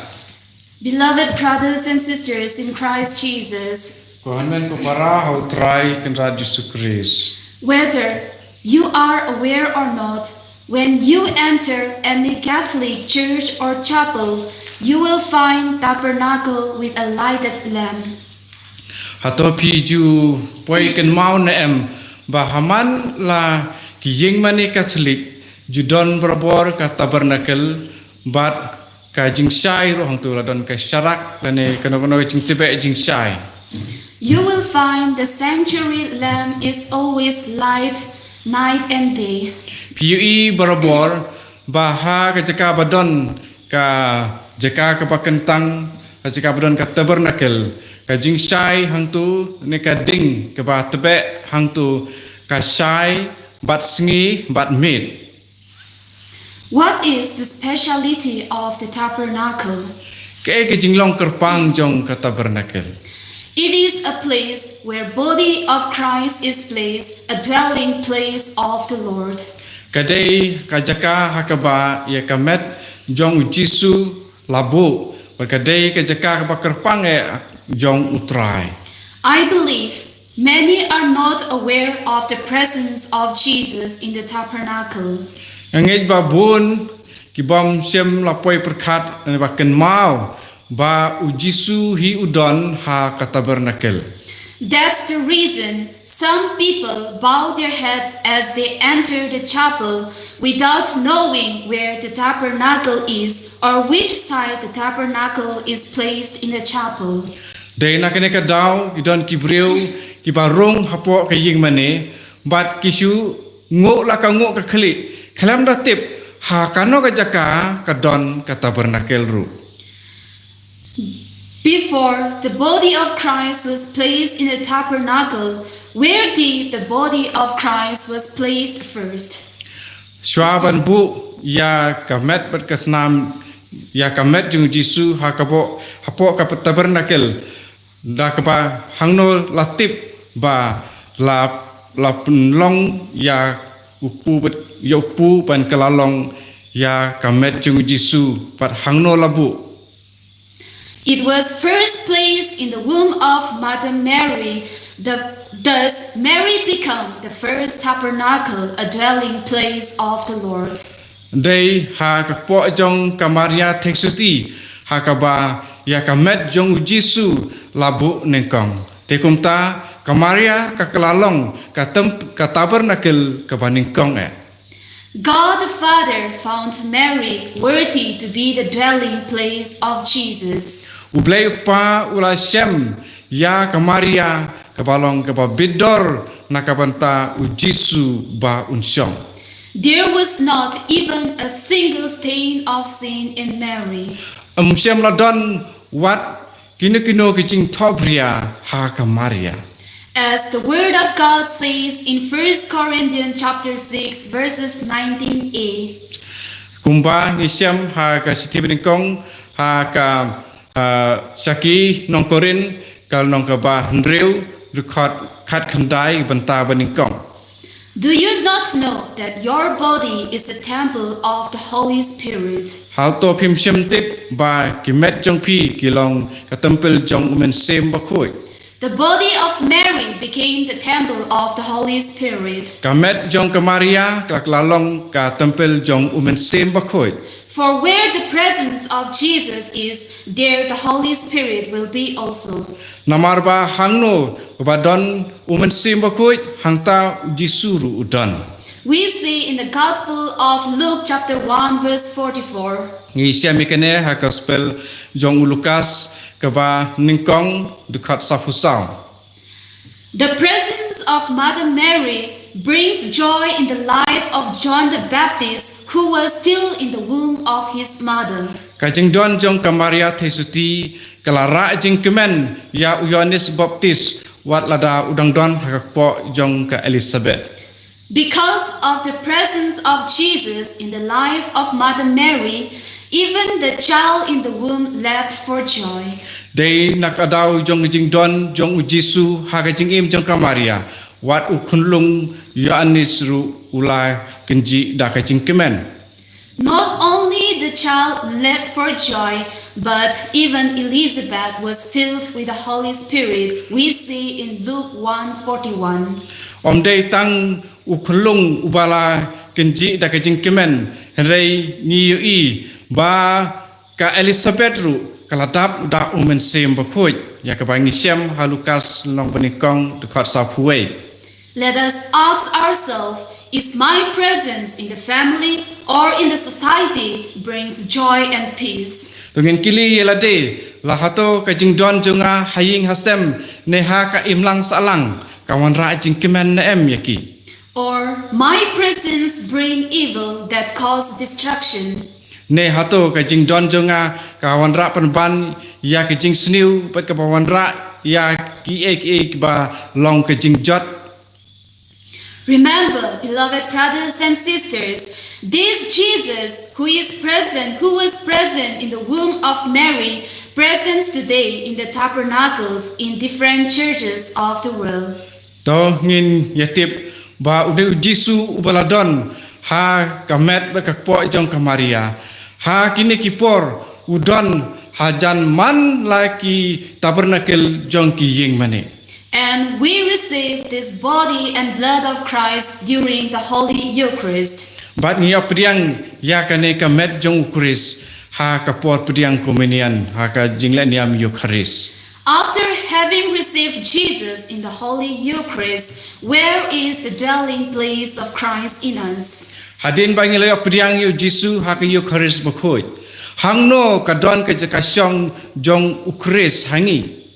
Beloved brothers and sisters in Christ Jesus, Kuhanan ko para how try kan Radyo Sukris. whether you are aware or not, when you enter any Catholic church or chapel, you will find tabernacle with a lighted lamp. Hato piju poi kan mau na em bahaman la ki yeng mani Catholic judon berbor ka tabernacle bat ka jingshai rohang tu la don ka syarak dan kono jing tibe jingshai. You will find the sanctuary lamp is always light night and day. PUI berbor baha ka jaka badon ka jaka ka pakentang jaka bedon ka tabernakel ka jingshai hang tu ne ka ding ka ba tebe hang tu ka shai bat sngi bat mit. What is the speciality of the tabernacle? Ke jinglong kerpang jong ka tabernakel. It is a place where body of Christ is placed, a dwelling place of the Lord. Kadai kajaka hakaba ya kamet jong Jisu labu berkadai kajaka kaba kerpang jong utrai. I believe many are not aware of the presence of Jesus in the tabernacle. Ngej babun kibam sem lapoi perkat ba ken mau ba ujisu hi udon ha ka tabernakel. That's the reason some people bow their heads as they enter the chapel without knowing where the tabernacle is or which side the tabernacle is placed in the chapel. Dei na kene ka daw gidon kibreu kibarung hapo ka ying mane bat kisu ngo la ka ngo ka khali khalam da tip ha kano ka jaka ka don ka tabernakel ru. Before the body of Christ was placed in the tabernacle, where did the body of Christ was placed first? Swaban bu ya kamet berkesnam ya kamet jung Jisu hapo ka tabernakel da kapa hangno latip ba la penlong ya upu ban kelalong ya kamet jung Jisu pat hangno labu. It was first placed in the womb of Mother Mary. Thus, Mary became the first tabernacle, a dwelling place of the Lord. Day ha kapo jong kamaria teksuti ha kaba ya kamet jong Jisu labu nengkong. Tekumta kamaria ka kelalong ka tabernakel ka baningkong God the Father found Mary worthy to be the dwelling place of Jesus. Ublay pa ula Shem ya kamaria kabalong kababidor nakabanta ujisu ba unsyong. There was not even a single stain of sin in Mary. Shem ladon wat kino kicing tobria ha kamaria. As the word of God says in 1 Corinthians chapter 6 verses 19a. Kumba ni Shem ha ka sitibingkong ha ka Saki nong korin kal nong ka ba ndreu record kat khandai banta baningkong. Do you not know that your body is the temple of the Holy Spirit? How to phim Shem tip ba kimet jong pi kilong ka tempel jong umen sem ba khoi. The body of Mary became the temple of the Holy Spirit. Kamet jong kamaria kaklalong ka tempel jong umen sem ba khoi. For where the presence of Jesus is, there the Holy Spirit will be also. Namarba hangno badon umen sem ba khoi hangta jisuru udan. We see in the Gospel of Luke chapter 1 verse 44. Ngi sia mikene ha gospel jong Lukas kaba ningkong dekat safusau. The presence of Mother Mary brings joy in the life of John the Baptist, who was still in the womb of his mother. Kajing don jong kamaria tesuti kalara jing kemen ya Yohanes Baptis wat lada udang don hakpo jong ka Elizabeth. Because of the presence of Jesus in the life of Mother Mary, even the child in the womb leapt for joy. Day nakadaw jong jing don jong Jisu hakajing im jong kamaria wat ukunlung Yohanes ru ulai kenji da kajing kemen. Not only the child leapt for joy, but even Elizabeth was filled with the Holy Spirit. We see in Luke 1:41. Day tang ukunlung ubala kenji da kajing kemen rei ngiui ba ka Elizabeth ru kaladap da umen sem bakhoi ya ka bangi Shem halukas long benikong dekat sapuai. Let us ask ourselves, is my presence in the family or in the society brings joy and peace? Tungin kili yelade lahato ka jingdon junga haying hasem neha ka imlang salang kawan ra jing kemen na yaki. Or my presence bring evil that cause destruction? ne hato ka jing don jonga ka wanra penban ya ka jing sniu pat ka wanra ya ki ba long ka jing jot. Remember, beloved brothers and sisters, this Jesus who was present in the womb of Mary, present today in the tabernacles in different churches of the world. To ngin yatip ba ude Jisu ubaladon ha kamet ba kakpo jong ka Maria ha kini kipor udon hajan man laki tabernakel jong ki ying mane. And we receive this body and blood of Christ during the Holy Eucharist. Bat ngia priang ya kane kamet jong Eucharist ha kapor priang komenian ha ka jingla niam Eucharist. After having received Jesus in the Holy Eucharist, where is the dwelling place of Christ in us? Hadin bangilay priang yu Jisu ha ka Eucharist bakhoy. Hangno kadon ka jakasyong jong Eucharist hangi.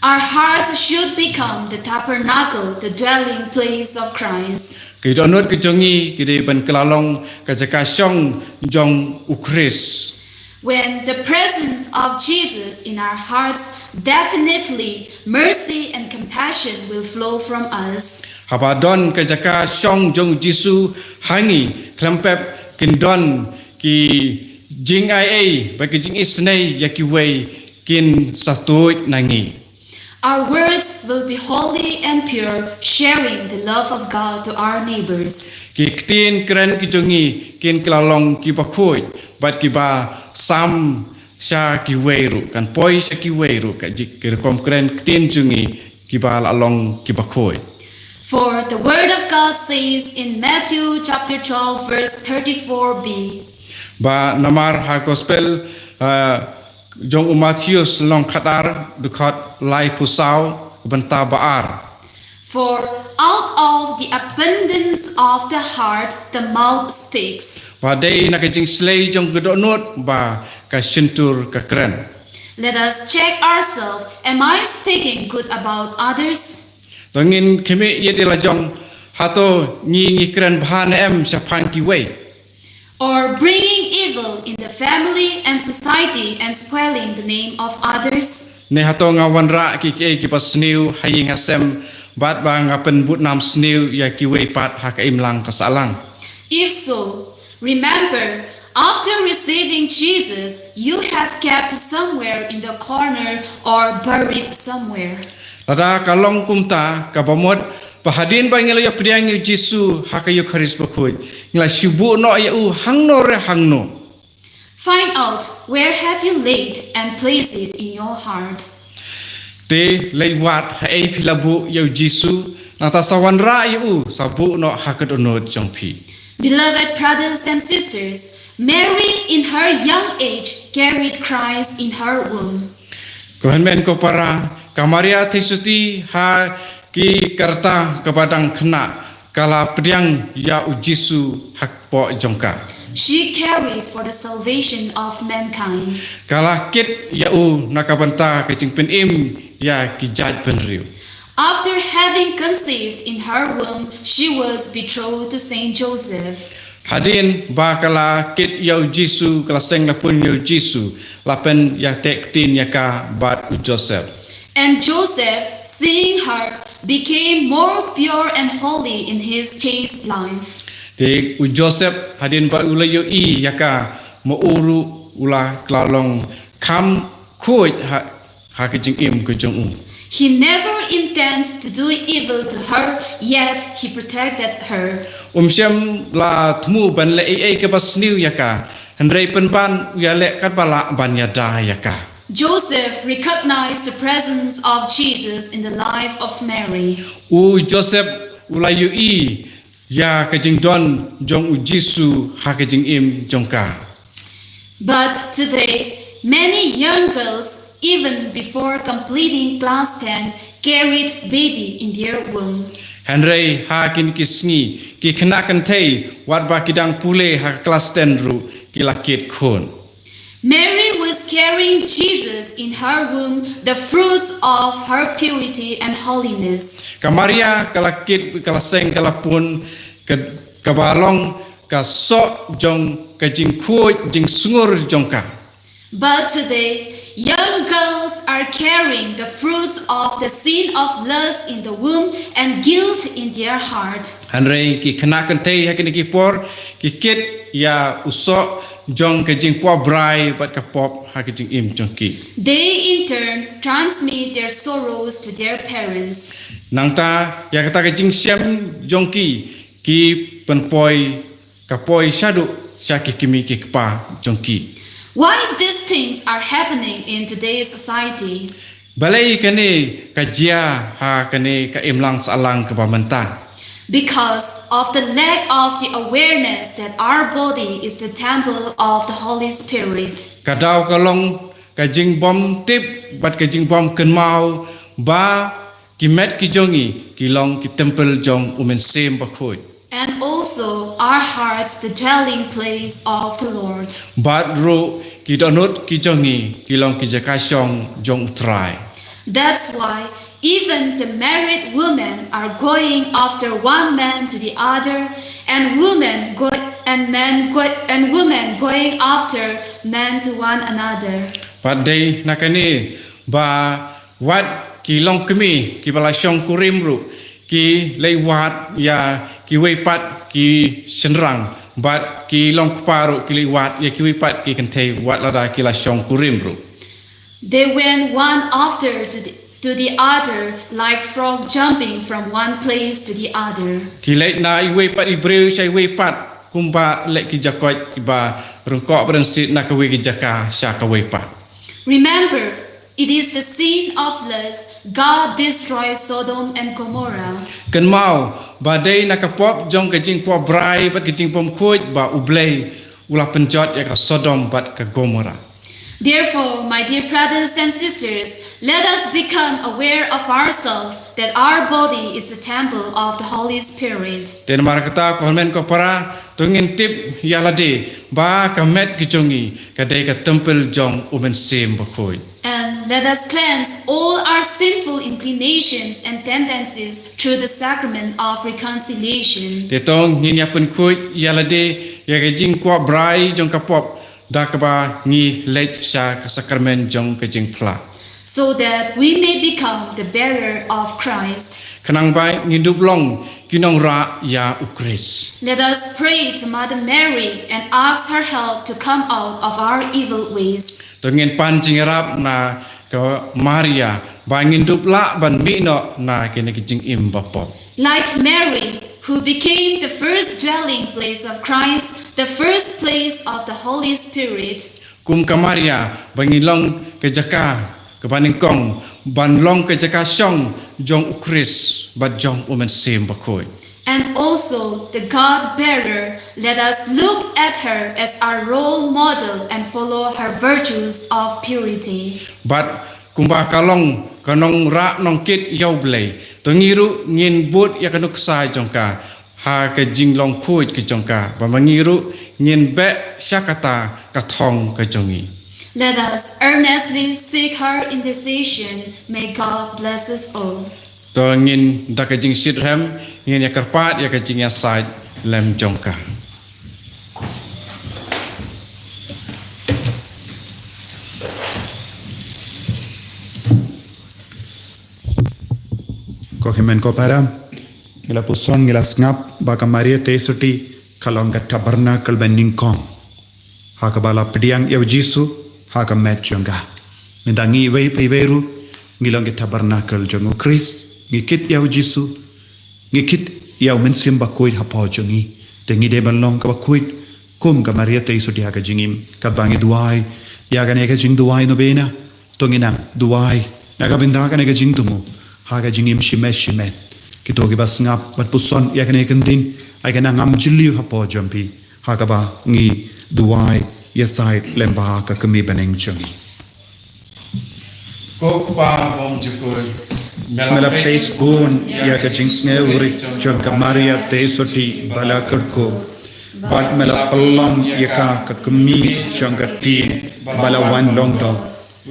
Our hearts should become the tabernacle, the dwelling place of Christ. Kidonot kejongi kide ban kelalong kajakasyong jong Eucharist. When the presence of Jesus in our hearts, definitely mercy and compassion will flow from us. Habadon kajakasyong jong Jisu hangi klempep kindon ki jing ai bagi jing isnei yakiwei kin satuit nangi. Our words will be holy and pure, sharing the love of God to our neighbors. Ki ktin kren ki jongi kin kelalong ki bakhoy bat ki ba sam sha ki weiru kan poi sha ki weiru ka jik kom kren ktin jongi ki ba along ki bakhoy. For the word of God says in Matthew chapter 12 verse 34b. Ba namar ha gospel jong Matius long khatar dukhat lai khusau banta baar. For out of the abundance of the heart the mouth speaks. Ba dei na ka jing slay jong gedonot ba ka sintur ka kren. Let us check ourselves. Am I speaking good about others? Tongin kemi yet ila jong hato ngi kren bhan em sa phang ki wei. Or bringing evil in the family and society and spoiling the name of others? Ne hato nga wanra ki pas sniu haying hasem bat ba nga pen but nam sniu ya ki wei pat ha ka imlang kasalang. If so, remember, after receiving Jesus, you have kept somewhere in the corner or buried somewhere. Lada kalong kumta kabamot pahadin ba ngila ya priang yu Jisu ha ka Eucharist bakhoy ngila sibu no ya u hangno re hangno. Find out where have you laid and place it in your heart. Te leiwat ha ei pilabu yu Jisu nata sawanra yu sabu no ha ka donot jongpi. Beloved brothers and sisters, Mary in her young age carried Christ in her womb. Kohenmen ko para kamaria tesuti ha ki karta kepadang kena kala priang ya u Jisu hak po jongka. She carried for the salvation of mankind. Kala kit ya u nakabanta kecing pen im ya ki jaj penriu. After having conceived in her womb, she was betrothed to Saint Joseph. Hadin ba kala kit ya u Jisu kala seng la pun ya u Jisu lapen ya tek tin ya ka bat u Joseph. And Joseph, seeing her, became more pure and holy in his chaste life. Te u Joseph hadin ba ula yo I ya ka mo uru ula klalong kam khoi ha kecing im ke jong u. He never intended to do evil to her, yet he protected her. Siam la thmu ban le ai ke bas niu ya ka handrei pen ban ya le kat bala ban ya da ya ka. Joseph recognized the presence of Jesus in the life of Mary. U Joseph ulayu I ya ke jing don jong u Jisu ha ke jing im jong ka. But today, many young girls, even before completing class 10, carried baby in their womb. Handrei ha kin ki Sngi ki kena kan thei wat ba kidang pule ha kelas 10 ru ki lakit khon. Mary was carrying Jesus in her womb, the fruits of her purity and holiness. Kamaria kalakit kalaseng kalapun kabalong ka sok jong ka jing khuj jing sungur jong ka. But today, young girls are carrying the fruits of the sin of lust in the womb and guilt in their heart. Hanrei ki khana kan thei ha ki por ki kit ya usok jong ka jing kwa brai bat ka pop ha ki jing im jong ki. They in turn transmit their sorrows to their parents. Nang ta ya kata ka jing siam jong ki penpoi ka poi shadu sya ki kimi ki kpa jong ki. Why these things are happening in today's society? Balai kane ka jia ha kane ka imlang salang ka pamenta. Because of the lack of the awareness that our body is the temple of the Holy Spirit. Ka dau ka long ka jing bom tip bat ka jing bom ken mau ba ki met ki jongi ki long ki temple jong umen sem ba khoi. And also our hearts, the dwelling place of the Lord. Bat ro ki donut ki jongi ki long ki jaka shong jong try. That's why even the married women are going after one man to the other, and women going after men to one another. Bat day nakani ba wat ki long kemi ki bala shong kurim ru ki lei wat ya ki wei pat ki senrang bat ki long kparu ki lei wat ya ki wei pat ki kentei wat lada ki la shong kurim ru. They went one after to the other like frog jumping from one place to the other. Ki lei na i wei pat i breu chai wei pat kumba lek ki jakoi ki ba rungkok berensit na ka wei ki jaka sya ka wei pat. Remember, it is the sin of lust God destroyed Sodom and Gomorrah. Ken mau ba dei na ka pop jong ka jing po brai bat ki jing pom khoj ba ublei ulah penjot ya ka Sodom bat ka Gomorrah. Therefore, my dear brothers and sisters, let us become aware of ourselves that our body is the temple of the Holy Spirit. Den mar kata ko men ko para tungin tip ya lade ba ka met ki jongi ka dei ka temple jong umen sem ba khoj. And let us cleanse all our sinful inclinations and tendencies through the sacrament of reconciliation. Te tong ngin ya pen khoj ya lade ya ka jing kwa brai jong ka pop da ka ba ngi lech sha ka sakramen jong ka jing phla. So that we may become the bearer of Christ. Kanang bai ngindup long kinong ra ya ukris. Let us pray to Mother Mary and ask her help to come out of our evil ways. Tungin pan jingrap na ka Maria ba ngindup la ban mi no na kene ki jing im bapop. Like Mary, who became the first dwelling place of Christ, the first place of the Holy Spirit. Kum ka Maria ba ngilong ke jaka ka baning kong ban long ke jaka shong jong ukris ba jong umen sem ba khoi. And also the God bearer, let us look at her as our role model and follow her virtues of purity. But kumba kalong kanong ra nong kit yaw blei to ngiru ngin but ya kanuk sai jongka ha ka jinglong khoi ki jongka ba mangiru ngin be syakata ka thong ka jongi. Let us earnestly seek her intercession. May God bless us all. To ngin da ka jing sit ram ngin ya karpat ya ka jing ya sai lem jongka. Kohimen ko para ngila puson ngila ngap baka Maria tesoti kalong ka tabernacle Bneng kong haka bala pediang yaw Jisu haka met jonga mindangi wei peiberu ngilong ka tabernacle jongo Chris ngikit yaw Jisu ngikit yaw mensim bakoid hapo jongi tengi de balong ka bakoid kum ka Maria tesoti haka jingim ka bangi duai ya ga nega jing duai Nobena tonginang duai naga binda ka nega jing tumu haga jingim shimet kito ki bas ngap bat puson ya kene kendin ai kana ngam jiliu hapo jampi haga ba ngi duai ya side lemba ka kemi Bneng changi Ko pa bom jukul mela pes gun ya ka jingsnge uri chon ka Maria te soti bala kerko bat mela pelong ya ka kemi chon ka tin bala wan long do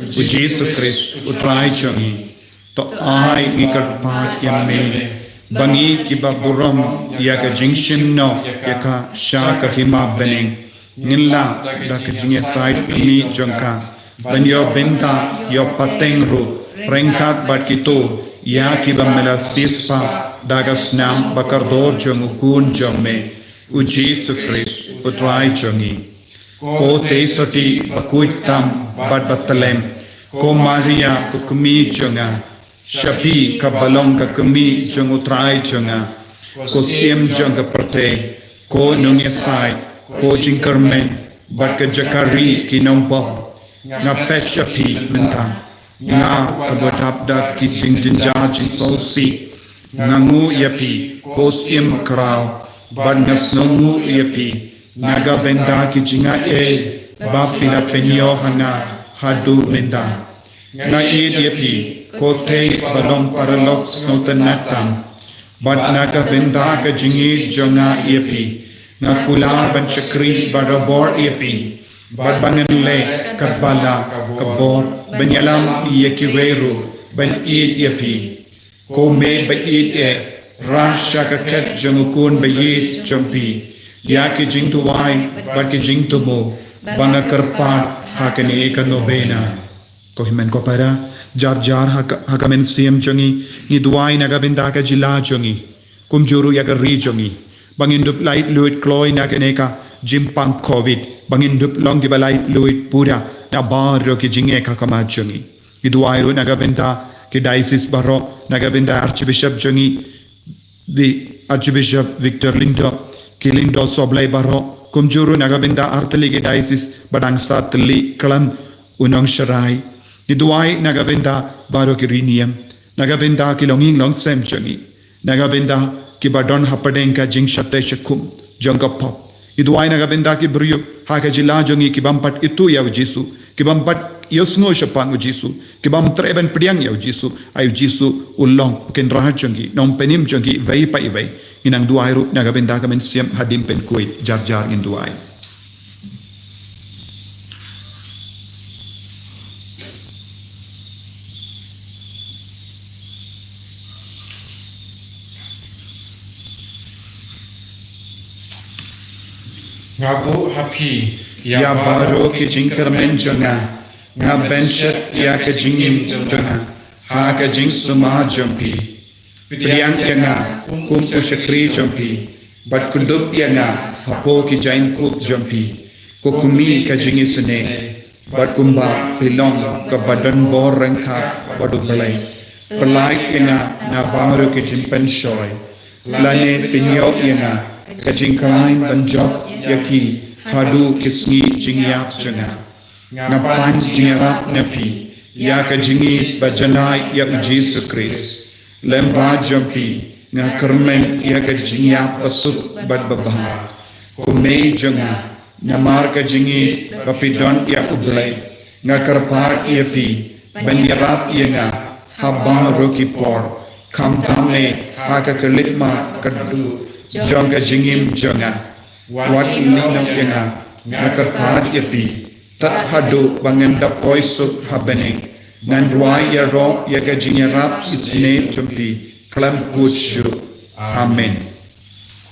Jesus Christ utrai changi to ai ikat pat ya me bangi ki baburom ya ka Jingshimnoh ya ka sha ka hima Bneng ngilla da ka jinge side ni jongka ban yo benta yo pateng ru rengkat bat kito ya ki bamela sispa daga snam bakardor jong ukun jome u Jesus Christ utrai jongi ko te soti bakuitam bat batalem ko Maria ko kumi jonga shapi ka balong ka kumi jong utrai jonga ko siem jong ka prate ko nungesai ko jingkermen bat ka jakari kinompo nga pet shapi menta nga kabotap da ki jingjinja jinsosi nangu yapi ko siem krau bat ngasnongu yapi naga benda ki jinga bapina penyo hanga hadu benda nga yapi ko te balong paralok snotenatam bat naga benda ka jingi jonga yapi nga kula ban chakri barabor yapi bat bangan le kabala kabor banyalam yakiweru ban yapi ko me ba rasha ka ket jangukun ba jampi ya ki jing tuwai bat ki jing tumo banga karpat hakane ka Nobena ko himen ko para jar hakamen siem jongi ni duai naga binda ka jila jongi kumjuru ya ka ri jongi bangin dup light luit kloi na ka jimpang covid bangin dup long giba light luit pura na baro ki jinge ka kama jongi ni duai ru naga binda ki diocese baro naga binda archbishop jongi di archbishop Victor Lindo Kilindo soblay baro kumjuru nagabinda artali ke diocese badang satli kalam unong sharai niduai nagabinda baro ki riniam nagabinda ki longing long sem jangi nagabinda ki badon hapadeng ka jing shatte shakum jangka pop niduai nagabinda ki brio ha ka jila jangi ki bampat itu ya Jesu ki bampat yosngo shapang Jesu ki bam treben priang ya Jesu ayu Jesu ulong ken rahat jangi nom penim jangi vai pai vai inang duai ru naga benda kamen siam hadim pen kui jar in duai ngabu happy ya baro ki jingkar men jonga nga benchet ya ka jingim jonga ha ka jing suma jompi Piliang yang kum ushakri jompi, bat kundup yang hapo ki jain kup jompi, kukumi ka jingi sene, bat kumba pilong ka badan bor rengka badu pelai, pelai yang na baru ki jimpen shoy, lane pinyo yang ka jingkain banjok yaki hadu kisngi jingiap jenga, ngapan jingirap napi, ya ka jingi bajanai ya Jesus Christ. Lemba jampi nga kermen ya ka jingya pasuk bad babah kume janga namar ka jingi kapidon ya ublay nga karpar ya pi banyarap ya nga haba roki por kam tamne ha ka kelitma kadu jong ka jingim janga wat linam ya nga karpar ya pi tat hadu bangendap koisuk habeneng ngan ruai ya ro ya ka jinyarap isne tumpi kalam kuchu amen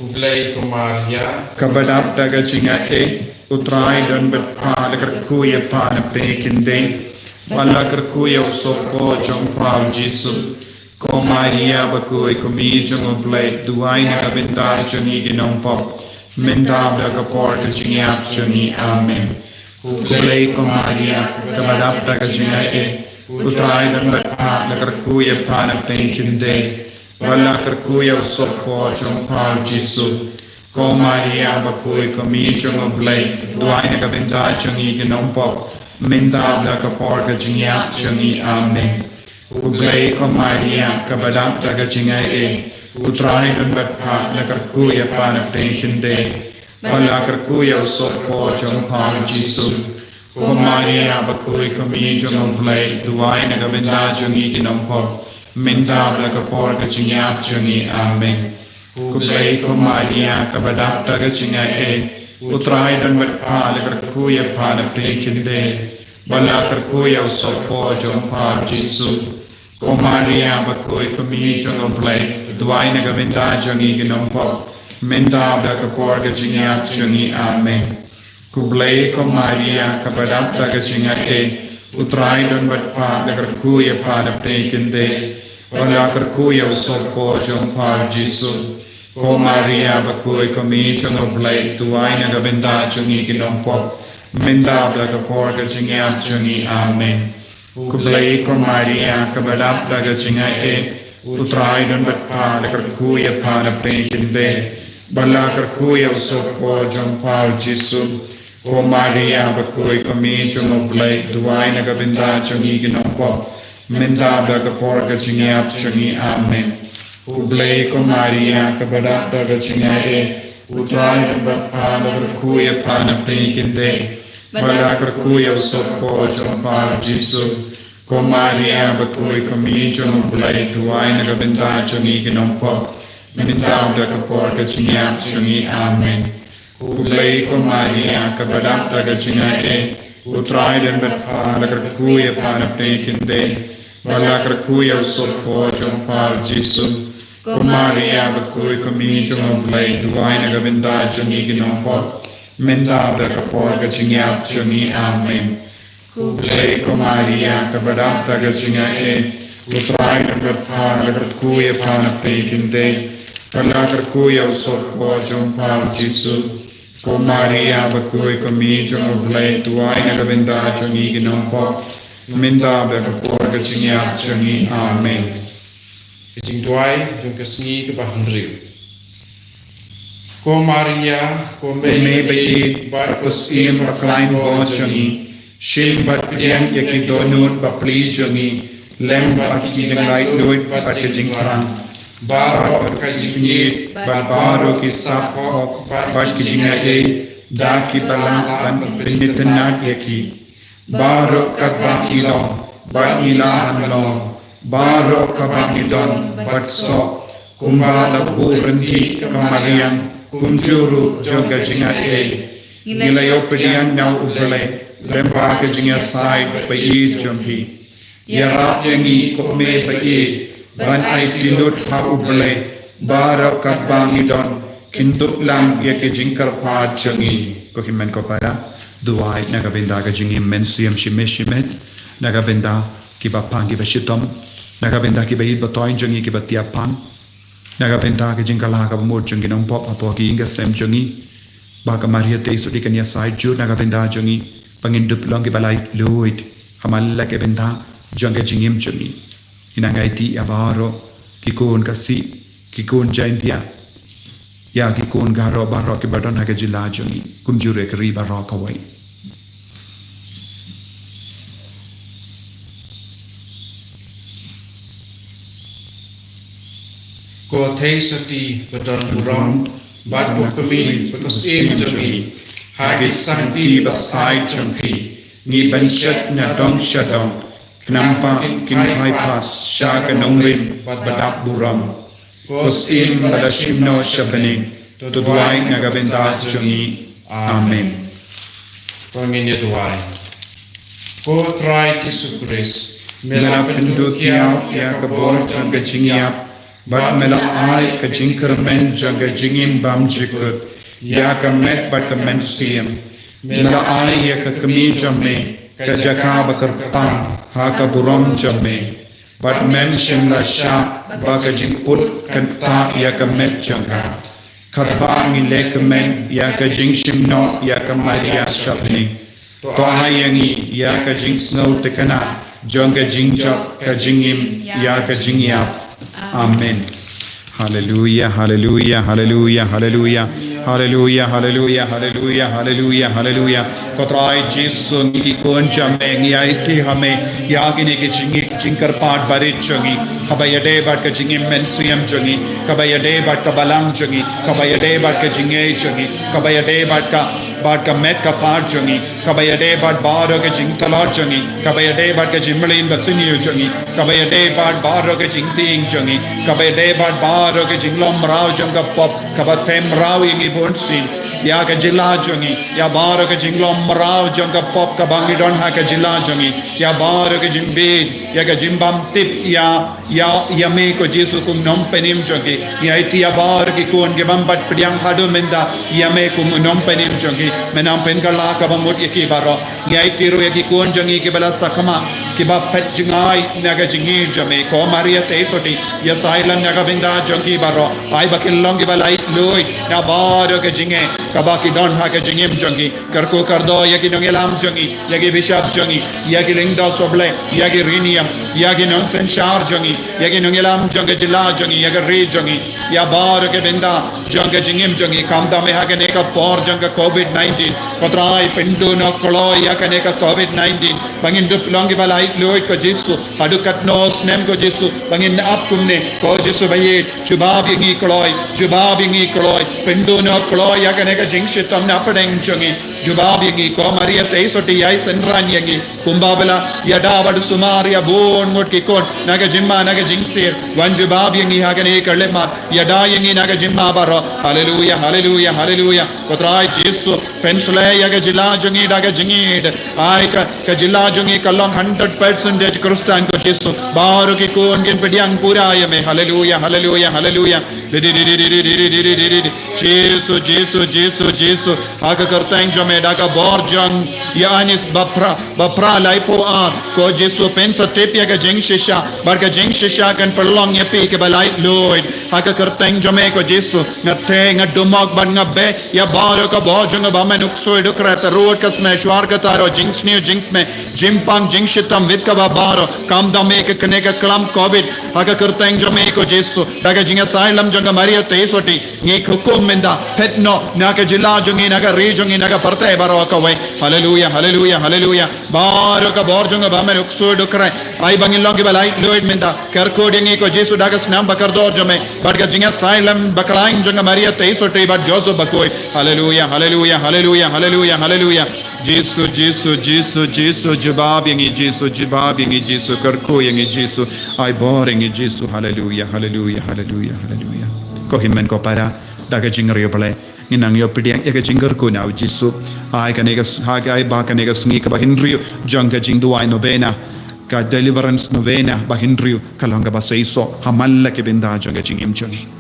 kublai kumaria kabadap daga jingate utrai dan betpa dekat ku ya pa na pekinde wala kerku ya usoko jong pau Jesu ko Maria baku ikumi jong oblai duai na kabendar jongi ginong pop mendab daga por ka jingyap jongi amen kublai kumaria kabadap daga jingate utrai dan betpa dekat ya pa na pekinde wala kerku ya usoko jong pau Jesu ko Maria bakui komi jong oblai duai na kabenda jongi ginong pop menda da kapor ka jingyap jongi amen ublai ko Maria kabadap da ka jingai utrai dan betpa dekat ya pa na pekinde wala kerku ya usoko jong pau Jesu ko Maria bakui komi jong oblai duai na kabenda jongi ginong pop menda da kapor ka jingyap jongi amen kublai ko Maria kabadap daga jingai utrai dan betpa dekat ya pa na pekinde wala kerku ya usoko jong pau Jesu ko Maria bakui komi jong oblai Duai nagabinda jungi ginompo. Minda blakapor gajingiap jungi amen. Kublai ko Maria kapadap lagajinga utrai don batpa lagarku ya pada pekinde. Wala karku ya usopko jompar Jisu. Ko Maria bakui komi jonoblai duai nagabinda jungi ginompo. Minda blakapor gajingiap jungi amen. Kublai ko Maria kapadap lagajinga utrai don batpa lagarku ya pada pekinde. Bala karkuya usopko jompar Jisu. Ko Maria bakui kami jonoblai duai nagabinda jungi ginompo. Minda blakapor gajingiap jungi amen. Kublai ko Maria kabadap gajinga utrai don batpa lagarkuya pada pekinde. Bala karkuya usopko jompar Jisu. Ko Maria bakui kami jonoblai duai nagabinda jungi ginompo. Minta blakapor gajingiap jungi amen. Kublai ko Maria kabadap gajinga utrai don batpa lagarkuya pada pekinde. Bala karkuya usopko jompar Jisu. Ko Maria bakui kami jonoblai duai nagabinda jungi ginompo. Minta blakapor gajingiap jungi amen. Kublai ko Maria kabadap gajinga utrai don batpa lagarkuya pada pekinde. Bala karkuya usopko jompar Jisu. Ko Maria bakui kami jonoblai duai nagabinda jungi ginompo. Minda blakapor gajingiap jungi amen. Jing duai jung ke Sngi ke bahan riu. Ko Maria ko Me bayi bakus im baklain bo jungi. Shim bat pidian yakidonut bapli jungi. Lem bat kidenglai duit bat kejingkrang. Baro kajingit baro ki sapok bat kijinga daki balang ban penitenat yaki. Baro kadbang ilong bat ilahan long. Baro kabang idon bat sok. Kumbala burendi kamarian kunjuru joga jinga Nilayo pedian nyau ubele lemba kajinga sai bayi jomhi. Yarap yangi kokme bayi. Ban ay tilut ha uble bara kadbang idon kinduk lam ye ke jingkar pa jangi ko himen ko para duai nagabinda ka jingi mensiam shimeshimet nagabinda ki bapang ki bashitom nagabinda ki bahid batoin jangi ki batiapan nagabinda ki jingkala ka mur jangi nong pop apo ki inga sem jangi ba ka maria te su dikanya sai ju nagabinda jangi pangindup long ki balai luit hamalla ke benda janga jingim jangi inangai ti abaro kikun kasi kikun jaintia ya kikun garo baro ki badon haga jila jungi kunjure kri baro kawai ko teisati badon buram bat ko kami bekas jungi. Hagi santi basai jungi. Ni banshat na dong shadong. Kenapa kimpai pas syaga nongrim badap buram. Kosim badashimno shabening. Tuduai nagabinda jungi. Amen. Pangin duai. Ko try Yesus Kristus. Mela pendu kiau ya kabor jangga jingiap. Bat mela ai ka jingkermen jangga jingim bam jikut. Ya ka met bat ka men siem. Mela ai ya ka kemi jamme. Ka jaka bakar pang. Haka buram jamme. Bat men shim la sha. Baka jingput kanta ya ka met jangga. Kabang ile ka men ya ka jingshimnoh ya ka Maria shapni. Toa yangi ya ka Jingshimnoh tekana. Jangga jingjap ka jingim ya ka jingiap. Amen. Hallelujah, hallelujah, hallelujah, hallelujah, hallelujah, hallelujah, hallelujah, hallelujah, hallelujah. Kotrai Jesu ngi kon jamme ngi aiti hame yagine ke jinkar part barit changi kabayade bat ka jingim mensuyam changi kabayade bat ka balang changi kabayade bat ka jinge changi kabayade bat ka bad ka met ka par jongi kabayade bad baro ke jing talor jongi kabayade bad ke jimlin basini jongi kabayade bad baro ke jing ting jongi kabayade bad baro ke jinglom rao jonga pop kabatem rao ingi bonsin ya ka jila jongi ya baro ke jinglom rao jonga pop ka bangi don ha ka jila jongi ya baro ke jimbe ya ka jimbam tip ya me ko jesu kum nom penim jongi ya iti ya baro ki kon ke bambat pdiang hadu menda ya me kum nom penim jongi menam pen ka la ka bamut ki baro ya iti ro ya ki kon jongi ke bala sakama ki ba pet jingai naga jingi jame ko maria te soti ya sailan naga binda jongi baro ai bakil long ki balai loi na baro ke jinge kabaki don ha ke jingim jongi karko kardo ya ki nongelam jongi ya ki bishop jongi ya ki lingda soble ya ki riniam ya ki non senchar jongi ya ki nongelam jonge jila jongi ya ki re jongi ya baro ke binda jonge jingim jongi kamda me ha ke neka por jonge covid-19 kotrai pindu no kolo ya ke neka covid-19 bangin dup long ki balai loi ko jesu hadukat no snem ko jesu bangin ap kumne ko jesu baye jubab ingi koloi pindu no koloi ya ke neka jingshitam na padeng jongi jubab ingi ko maria te soti yai senran yangi kumbabala ya dawad sumaria bon mut ki kon naga jimma naga jingsir wan jubab ingi ha ke ne karlema ya da yangi naga jimma baro hallelujah hallelujah hallelujah kotrai jesu pensle ya ke jila jongi daga jingid ai ka jila jongi kalong 100% kristan ko jesu baro ki kon gen pediang puraya me hallelujah hallelujah hallelujah jesu haka kartang jame daga borjang ya anis bapra laipo ar ko jesu pensa tepia ga jeng shisha barga jeng shisha kan perlong ya pi ke balai loid haka kartang jame ko jesu ngate ngadumok ban ngabe ya baro ka borjang ba men ukso edukrat road kas me shwar ka taro jingsni jings me jimpang jingshitam vit ka baro kam dame ke kne ka klam covid haka kartang jame ko jesu daga jinga sailam janga maria te soti ngi hukum menda petno naga jila jongi naga re jongi naga parte baro ka we hallelujah hallelujah hallelujah baro ka borjanga ba men ukso edukrai ai bangin longi balai loid menda karko dingi ko jesu daga snam bakar dor jame badga jinga sailam baklain janga maria te soti bad joso bakoi hallelujah hallelujah hallelujah hallelujah hallelujah jesu jabab yangi jesu karko yangi jesu ai bor yangi jesu hallelujah hallelujah hallelujah hallelujah ko himmen ko para daga jingriyo pale nginang yo pidiang ya jingger ko na jesu ai kanega hagai ba kanega sngi ka ba hinriyo janga jingduai Nobena ka deliverance Nobena ba hinriyo kalanga ba seiso hamalla ke benda janga jingim jongi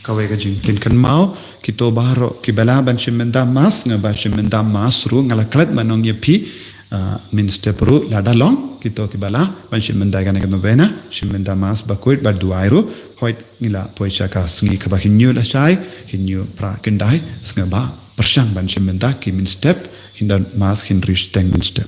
kawe ka jing kin kan mau kito baro ki balaban shimenda mas nga ba shimenda mas ru ngala klat manong ye pi minister peru lada long kita kibala ban shimenda gana kan Nobena shimenda mas bakuit baduairu hoit ngila poicha ka Sngi ka hinyu la sai hinyu pra kendai snga ba persang ban shimenda ki minister hindan mas hinristeng minister